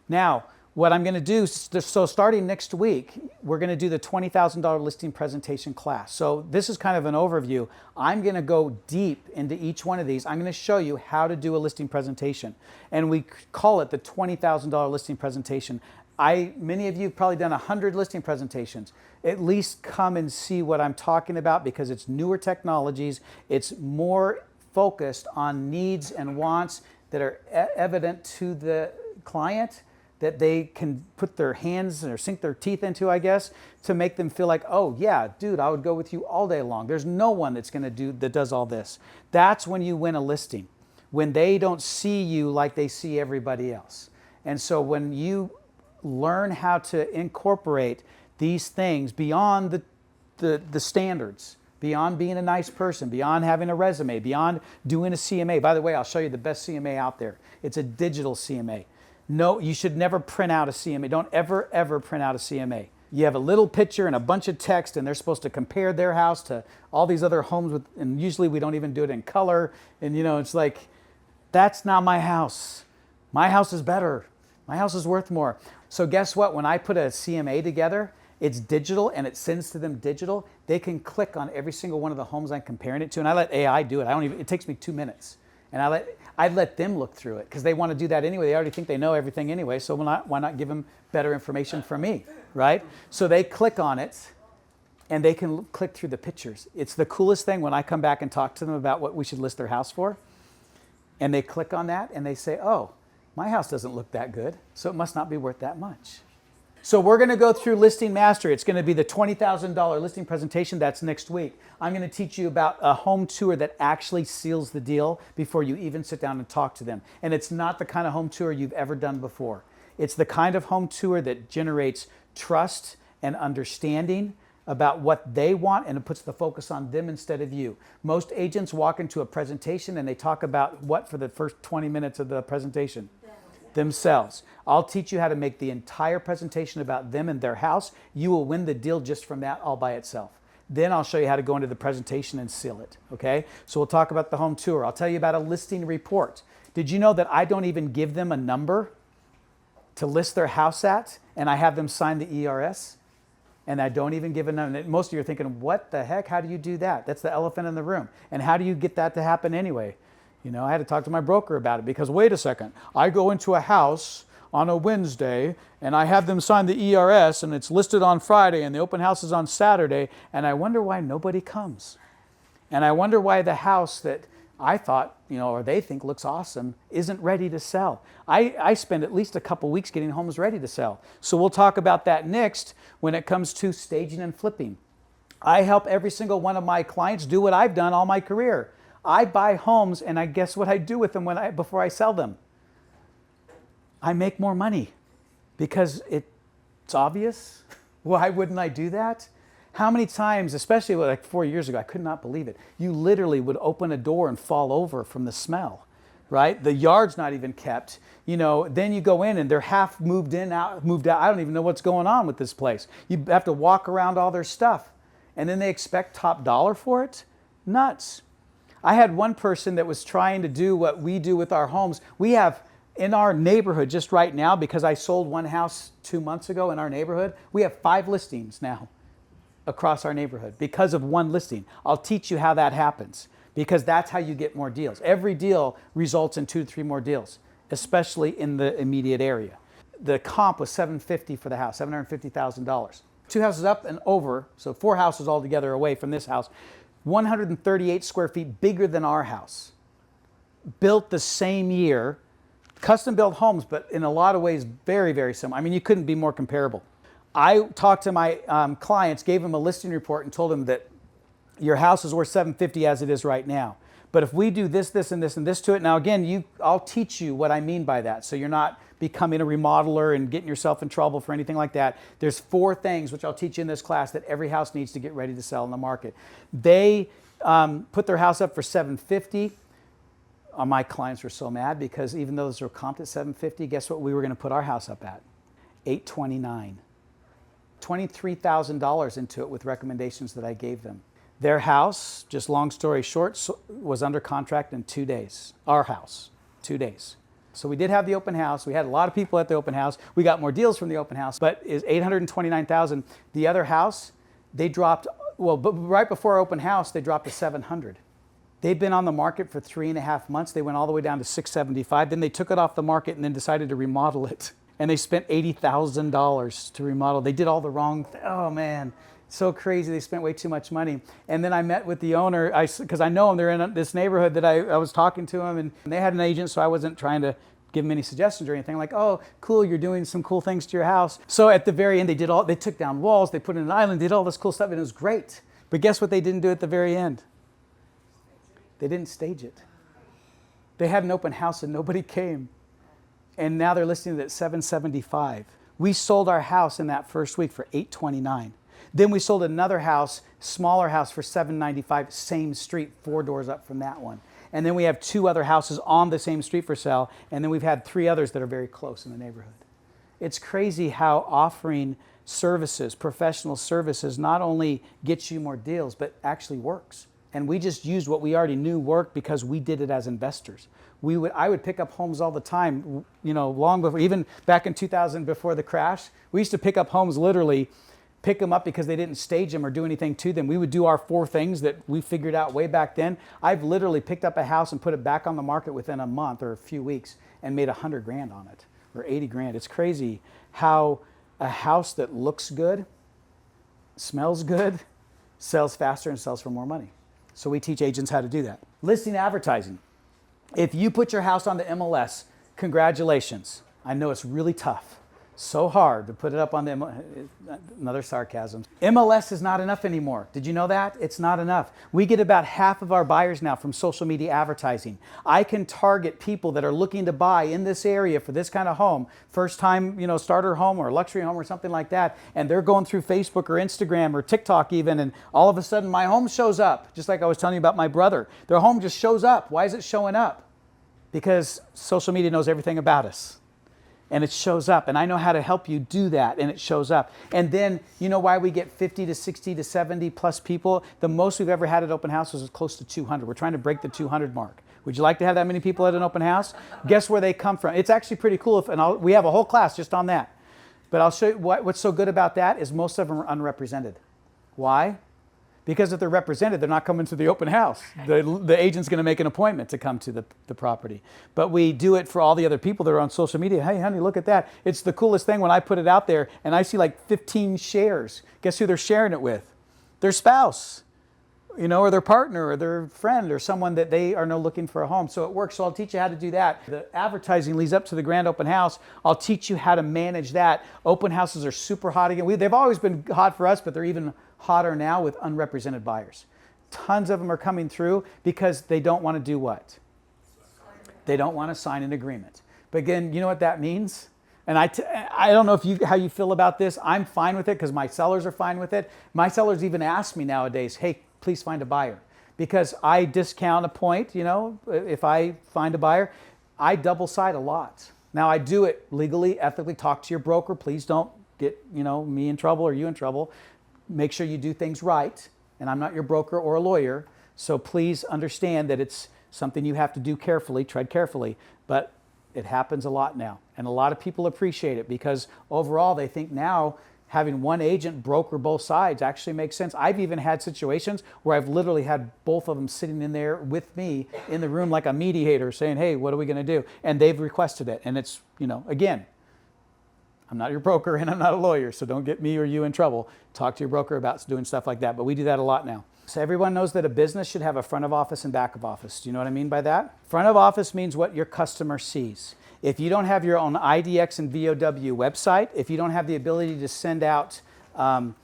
Now, what I'm going to do, so starting next week, we're going to do the $20,000 listing presentation class. So this is kind of an overview. I'm going to go deep into each one of these. I'm going to show you how to do a listing presentation. And we call it the $20,000 listing presentation. Many of you have probably done 100 listing presentations. At least come and see what I'm talking about, because it's newer technologies. It's more focused on needs and wants that are evident to the client, that they can put their hands or sink their teeth into, I guess, to make them feel like, oh yeah, dude, I would go with you all day long. There's no one that does all this. That's when you win a listing, when they don't see you like they see everybody else. And so when you learn how to incorporate these things beyond the standards, beyond being a nice person, beyond having a resume, beyond doing a CMA. By the way, I'll show you the best CMA out there. It's a digital CMA. No, you should never print out a CMA. Don't ever print out a CMA. You have a little picture and a bunch of text, and they're supposed to compare their house to all these other homes, and usually we don't even do it in color. And it's like, that's not my house. My house is better. My house is worth more. So guess what? When I put a CMA together, it's digital and it sends to them digital. They can click on every single one of the homes I'm comparing it to, and I let AI do it. It takes me 2 minutes. And I let them look through it, because they want to do that anyway. They already think they know everything anyway, so why not give them better information from me, right? So they click on it, and they can click through the pictures. It's the coolest thing when I come back and talk to them about what we should list their house for. And they click on that and they say, oh, my house doesn't look that good, so it must not be worth that much. So we're going to go through Listing Mastery. It's going to be the $20,000 listing presentation. That's next week. I'm going to teach you about a home tour that actually seals the deal before you even sit down and talk to them. And it's not the kind of home tour you've ever done before. It's the kind of home tour that generates trust and understanding about what they want, and it puts the focus on them instead of you. Most agents walk into a presentation and they talk about what for the first 20 minutes of the presentation? Themselves. I'll teach you how to make the entire presentation about them and their house. You will win the deal just from that all by itself. Then I'll show you how to go into the presentation and seal it, okay? So we'll talk about the home tour. I'll tell you about a listing report. Did you know that I don't even give them a number to list their house at, and I have them sign the ERS? And I don't even give a number. Most of you are thinking, what the heck? How do you do that? That's the elephant in the room. And how do you get that to happen anyway? You know, I had to talk to my broker about it because wait a second, I go into a house on a Wednesday and I have them sign the ERS and it's listed on Friday and the open house is on Saturday, and I wonder why nobody comes. And I wonder why the house that I thought, you know, or they think looks awesome isn't ready to sell. I spend at least a couple weeks getting homes ready to sell. So we'll talk about that next when it comes to staging and flipping. I help every single one of my clients do what I've done all my career. I buy homes and I guess what I do with them before I sell them. I make more money because it's obvious. Why wouldn't I do that? How many times, especially like 4 years ago, I could not believe it. You literally would open a door and fall over from the smell, right? The yard's not even kept. You know, then you go in and they're half moved out. I don't even know what's going on with this place. You have to walk around all their stuff. And then they expect top dollar for it? Nuts. I had one person that was trying to do what we do with our homes. We have in our neighborhood just right now, because I sold one house 2 months ago in our neighborhood, we have 5 listings now across our neighborhood because of one listing. I'll teach you how that happens because that's how you get more deals. Every deal results in 2 to 3 more deals, especially in the immediate area. The comp was $750 for the house, $750,000. 2 houses up and over, so 4 houses altogether away from this house. 138 square feet bigger than our house. Built the same year, custom built homes, but in a lot of ways very, very similar. I mean, you couldn't be more comparable. I talked to my clients, gave them a listing report and told them that your house is worth $750 as it is right now. But if we do this, this, and this, and this to it, now again, I'll teach you what I mean by that. So you're not becoming a remodeler and getting yourself in trouble for anything like that. There's 4 things, which I'll teach you in this class, that every house needs to get ready to sell in the market. They put their house up for $750. My clients were so mad because even though those were comped at $750, guess what we were going to put our house up at? $829. $23,000 into it with recommendations that I gave them. Their house, just long story short, was under contract in 2 days. Our house, 2 days. So we did have the open house. We had a lot of people at the open house. We got more deals from the open house, but is $829,000. The other house, they dropped, well, but right before our open house, they dropped to $700. They'd been on the market for 3.5 months. They went all the way down to $675. Then they took it off the market and then decided to remodel it. And they spent $80,000 to remodel. They did all the wrong oh man, so crazy. They spent way too much money. And then I met with the owner, because I know them, they're in this neighborhood that I was talking to them, and they had an agent, so I wasn't trying to give them any suggestions or anything. Like, oh, cool, you're doing some cool things to your house. So at the very end, they took down walls, they put in an island, did all this cool stuff, and it was great. But guess what they didn't do at the very end? They didn't stage it. They had an open house and nobody came. And now they're listing it at $775. We sold our house in that first week for $829. Then we sold another house, smaller house, for $795, same street, 4 doors up from that one. And then we have 2 other houses on the same street for sale, and then we've had 3 others that are very close in the neighborhood. It's crazy how offering services, professional services, not only gets you more deals, but actually works. And we just used what we already knew worked because we did it as investors. I would pick up homes all the time, you know, long before, even back in 2000 before the crash. We used to pick up homes, literally pick them up because they didn't stage them or do anything to them. We would do our 4 things that we figured out way back then. I've literally picked up a house and put it back on the market within a month or a few weeks and made $100,000 on it, or $80,000. It's crazy how a house that looks good, smells good, sells faster and sells for more money. So we teach agents how to do that. Listing advertising. If you put your house on the MLS, congratulations. I know it's really tough. So hard to put it up on the MLS. Another sarcasm. MLS is not enough anymore. Did you know that? It's not enough. We get about half of our buyers now from social media advertising. I can target people that are looking to buy in this area for this kind of home, first time, starter home or luxury home or something like that, and they're going through Facebook or Instagram or TikTok even, and all of a sudden my home shows up, just like I was telling you about my brother. Their home just shows up. Why is it showing up? Because social media knows everything about us. And it shows up. And I know how to help you do that. And it shows up. And then, you know why we get 50 to 60 to 70 plus people? The most we've ever had at open houses is close to 200. We're trying to break the 200 mark. Would you like to have that many people at an open house? Guess where they come from? It's actually pretty cool. We have a whole class just on that. But I'll show you what's so good about that is most of them are unrepresented. Why? Because if they're represented, they're not coming to the open house. The agent's going to make an appointment to come to the property. But we do it for all the other people that are on social media. Hey, honey, look at that. It's the coolest thing when I put it out there and I see like 15 shares. Guess who they're sharing it with? Their spouse, or their partner or their friend or someone that they are now looking for a home. So it works. So I'll teach you how to do that. The advertising leads up to the grand open house. I'll teach you how to manage that. Open houses are super hot again. They've always been hot for us, but they're even hotter now with unrepresented buyers. Tons of them are coming through because they don't want to do what? They don't want to sign an agreement. But again, you know what that means? And I don't know how you feel about this. I'm fine with it because my sellers are fine with it. My sellers even ask me nowadays, hey, please find a buyer. Because I discount a point, if I find a buyer, I double side a lot. Now I do it legally, ethically, talk to your broker. Please don't get, me in trouble or you in trouble. Make sure you do things right, and I'm not your broker or a lawyer, so please understand that it's something you have to do carefully, tread carefully, but it happens a lot now, and a lot of people appreciate it because overall they think now having one agent broker both sides actually makes sense. I've even had situations where I've literally had both of them sitting in there with me in the room like a mediator saying, hey, what are we going to do? And they've requested it, and it's, again, I'm not your broker and I'm not a lawyer, so don't get me or you in trouble. Talk to your broker about doing stuff like that, but we do that a lot now. So everyone knows that a business should have a front of office and back of office. Do you know what I mean by that? Front of office means what your customer sees. If you don't have your own IDX and VOW website, if you don't have the ability to send out home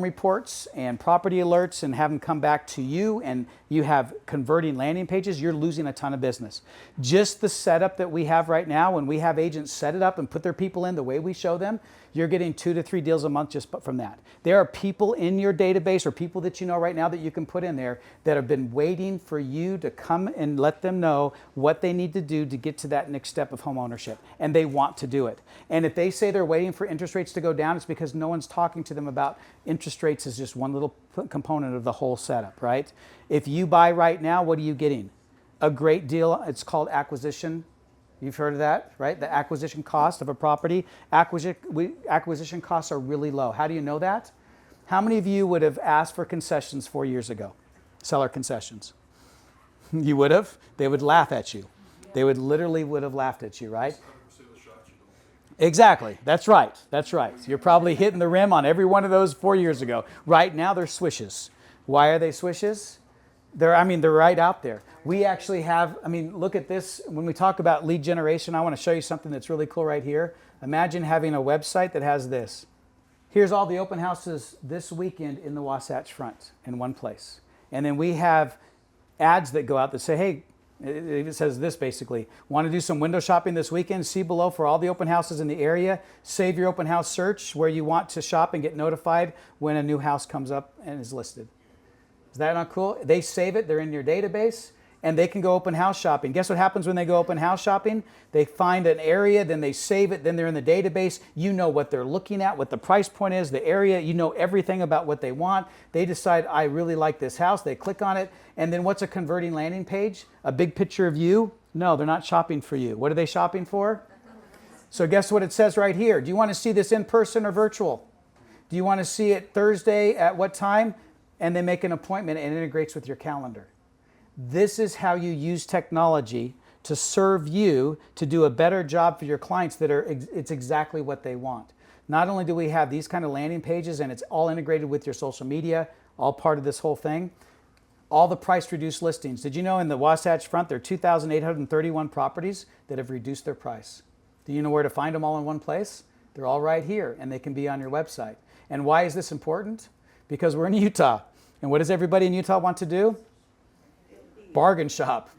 reports and property alerts and have them come back to you, and you have converting landing pages, you're losing a ton of business. Just the setup that we have right now, when we have agents set it up and put their people in the way we show them, you're getting 2 to 3 deals a month just from that. There are people in your database or people that you know right now that you can put in there that have been waiting for you to come and let them know what they need to do to get to that next step of home ownership, and they want to do it. And if they say they're waiting for interest rates to go down, it's because no one's talking to them about interest rates is just one little component of the whole setup, right? If you buy right now, what are you getting? A great deal. It's called acquisition. You've heard of that, right? The acquisition cost of a property. Acquisition costs are really low. How do you know that? How many of you would have asked for concessions 4 years ago? Seller concessions. You would have? They would laugh at you. They would have laughed at you, right? Exactly. That's right. That's right. You're probably hitting the rim on every one of those 4 years ago. Right now, they're swishes. Why are they swishes? They're right out there. We actually have, look at this. When we talk about lead generation, I want to show you something that's really cool right here. Imagine having a website that has this. Here's all the open houses this weekend in the Wasatch Front in one place. And then we have ads that go out that say, hey, it says this basically, want to do some window shopping this weekend? See below for all the open houses in the area. Save your open house search where you want to shop and get notified when a new house comes up and is listed. Is that not cool? They save it, they're in your database, and they can go open house shopping. Guess what happens when they go open house shopping? They find an area, then they save it, then they're in the database. You know what they're looking at, what the price point is, the area. You know everything about what they want. They decide, I really like this house. They click on it, and then what's a converting landing page? A big picture of you? No, they're not shopping for you. What are they shopping for? So guess what it says right here? Do you want to see this in person or virtual? Do you want to see it Thursday at what time? And they make an appointment and it integrates with your calendar. This is how you use technology to serve you to do a better job for your clients it's exactly what they want. Not only do we have these kind of landing pages and it's all integrated with your social media, all part of this whole thing, all the price reduced listings. Did you know in the Wasatch Front there are 2,831 properties that have reduced their price? Do you know where to find them all in one place? They're all right here, and they can be on your website. And why is this important? Because we're in Utah. And what does everybody in Utah want to do? Bargain shop.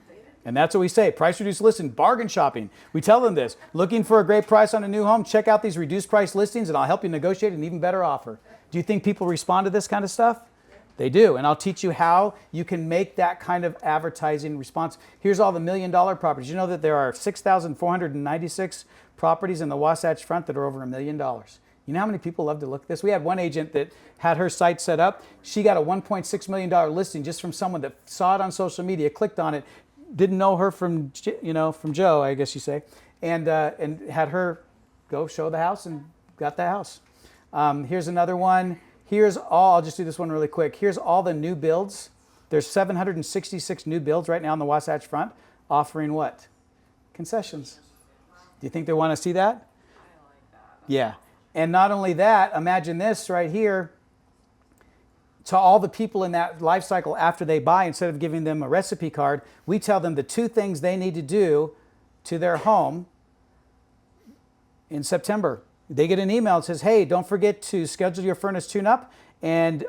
And that's what we say, price reduced listing, bargain shopping. We tell them this, looking for a great price on a new home, check out these reduced price listings and I'll help you negotiate an even better offer. Do you think people respond to this kind of stuff? They do, and I'll teach you how you can make that kind of advertising response. Here's all the $1 million properties. You know that there are 6,496 properties in the Wasatch Front that are over $1 million. You know how many people love to look at this? We had one agent that had her site set up. She got a $1.6 million listing just from someone that saw it on social media, clicked on it, didn't know her from Joe, I guess you say, and had her go show the house and got the house. Here's another one. Here's all, I'll just do this one really quick. Here's all the new builds. There's 766 new builds right now on the Wasatch Front offering what? Concessions. Do you think they want to see that? Yeah. And not only that, imagine this right here. To all the people in that life cycle after they buy, instead of giving them a recipe card, we tell them the 2 things they need to do to their home in September. They get an email that says, hey, don't forget to schedule your furnace tune-up and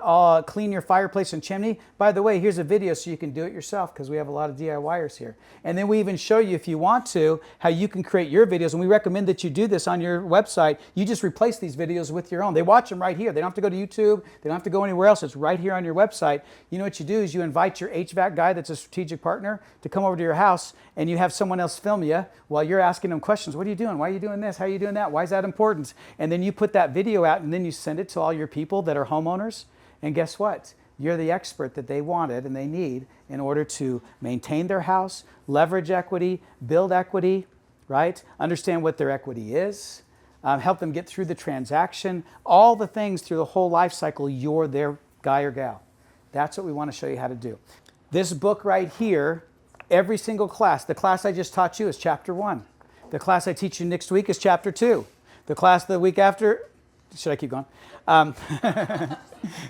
clean your fireplace and chimney. By the way, here's a video so you can do it yourself because we have a lot of DIYers here. And then we even show you, if you want to, how you can create your videos. And we recommend that you do this on your website. You just replace these videos with your own. They watch them right here. They don't have to go to YouTube. They don't have to go anywhere else. It's right here on your website. You know what you do is you invite your HVAC guy that's a strategic partner to come over to your house, and you have someone else film you while you're asking them questions. What are you doing? Why are you doing this? How are you doing that? Why is that important? And then you put that video out, and then you send it to all your people that are homeowners. And guess what? You're the expert that they wanted and they need in order to maintain their house, leverage equity, build equity, right? Understand what their equity is, help them get through the transaction, all the things through the whole life cycle. You're their guy or gal. That's what we want to show you how to do. This book right here, every single class, the class I just taught you is chapter 1. The class I teach you next week is chapter 2. The class the week after, should I keep going?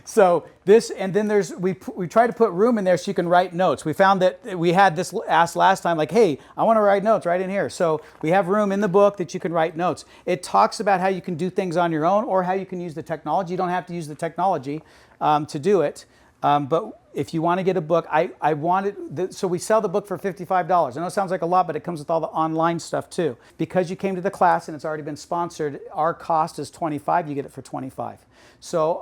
So this, and then we try to put room in there so you can write notes. We found that we had this asked last time, like, hey, I want to write notes right in here. So we have room in the book that you can write notes. It talks about how you can do things on your own or how you can use the technology. You don't have to use the technology to do it. But if you want to get a book, so we sell the book for $55. I know it sounds like a lot, but it comes with all the online stuff too. Because you came to the class and it's already been sponsored, our cost is $25. You get it for $25. So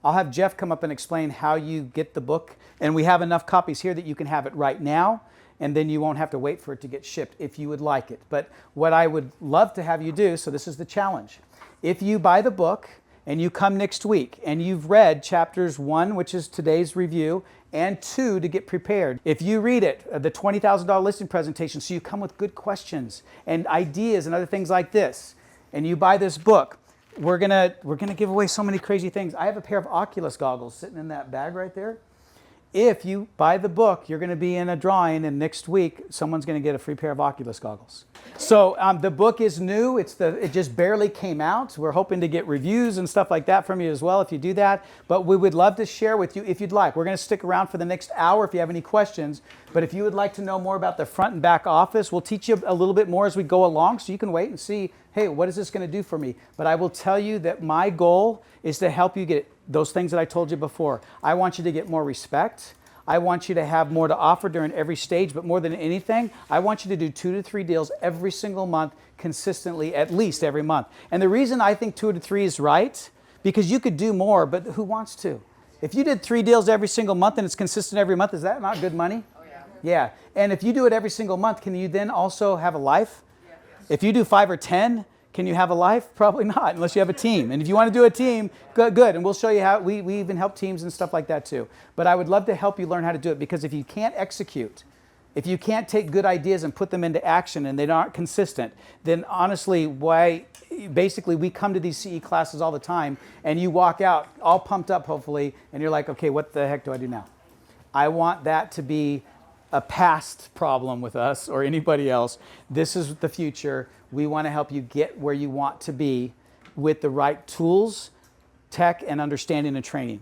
I'll have Jeff come up and explain how you get the book. And we have enough copies here that you can have it right now, and then you won't have to wait for it to get shipped if you would like it. But what I would love to have you do, so this is the challenge. If you buy the book and you come next week and you've read chapters 1, which is today's review, and 2 to get prepared. If you read it, the $20,000 listing presentation, so you come with good questions and ideas and other things like this, and you buy this book, we're gonna give away so many crazy things. I have a pair of Oculus goggles sitting in that bag right there. If you buy the book, you're going to be in a drawing, and next week someone's going to get a free pair of Oculus goggles. So the book is new. It just barely came out. We're hoping to get reviews and stuff like that from you as well if you do that. But we would love to share with you if you'd like. We're going to stick around for the next hour if you have any questions. But if you would like to know more about the front and back office, we'll teach you a little bit more as we go along, so you can wait and see, hey, what is this going to do for me? But I will tell you that my goal is to help you get those things that I told you before. I want you to get more respect. I want you to have more to offer during every stage, but more than anything, I want you to do 2 to 3 deals every single month consistently, at least every month. And the reason I think 2 to 3 is right, because you could do more, but who wants to? If you did 3 deals every single month and it's consistent every month, is that not good money? Oh, yeah. Yeah. And if you do it every single month, can you then also have a life? Yeah. If you do 5 or 10, can you have a life? Probably not, unless you have a team. And if you want to do a team, good. And we'll show you how. We even help teams and stuff like that too. But I would love to help you learn how to do it, because if you can't execute, if you can't take good ideas and put them into action and they aren't consistent, then honestly, basically we come to these CE classes all the time and you walk out all pumped up hopefully and you're like, okay, what the heck do I do now? I want that to be a past problem with us or anybody else. This is the future. We want to help you get where you want to be with the right tools, tech, and understanding and training.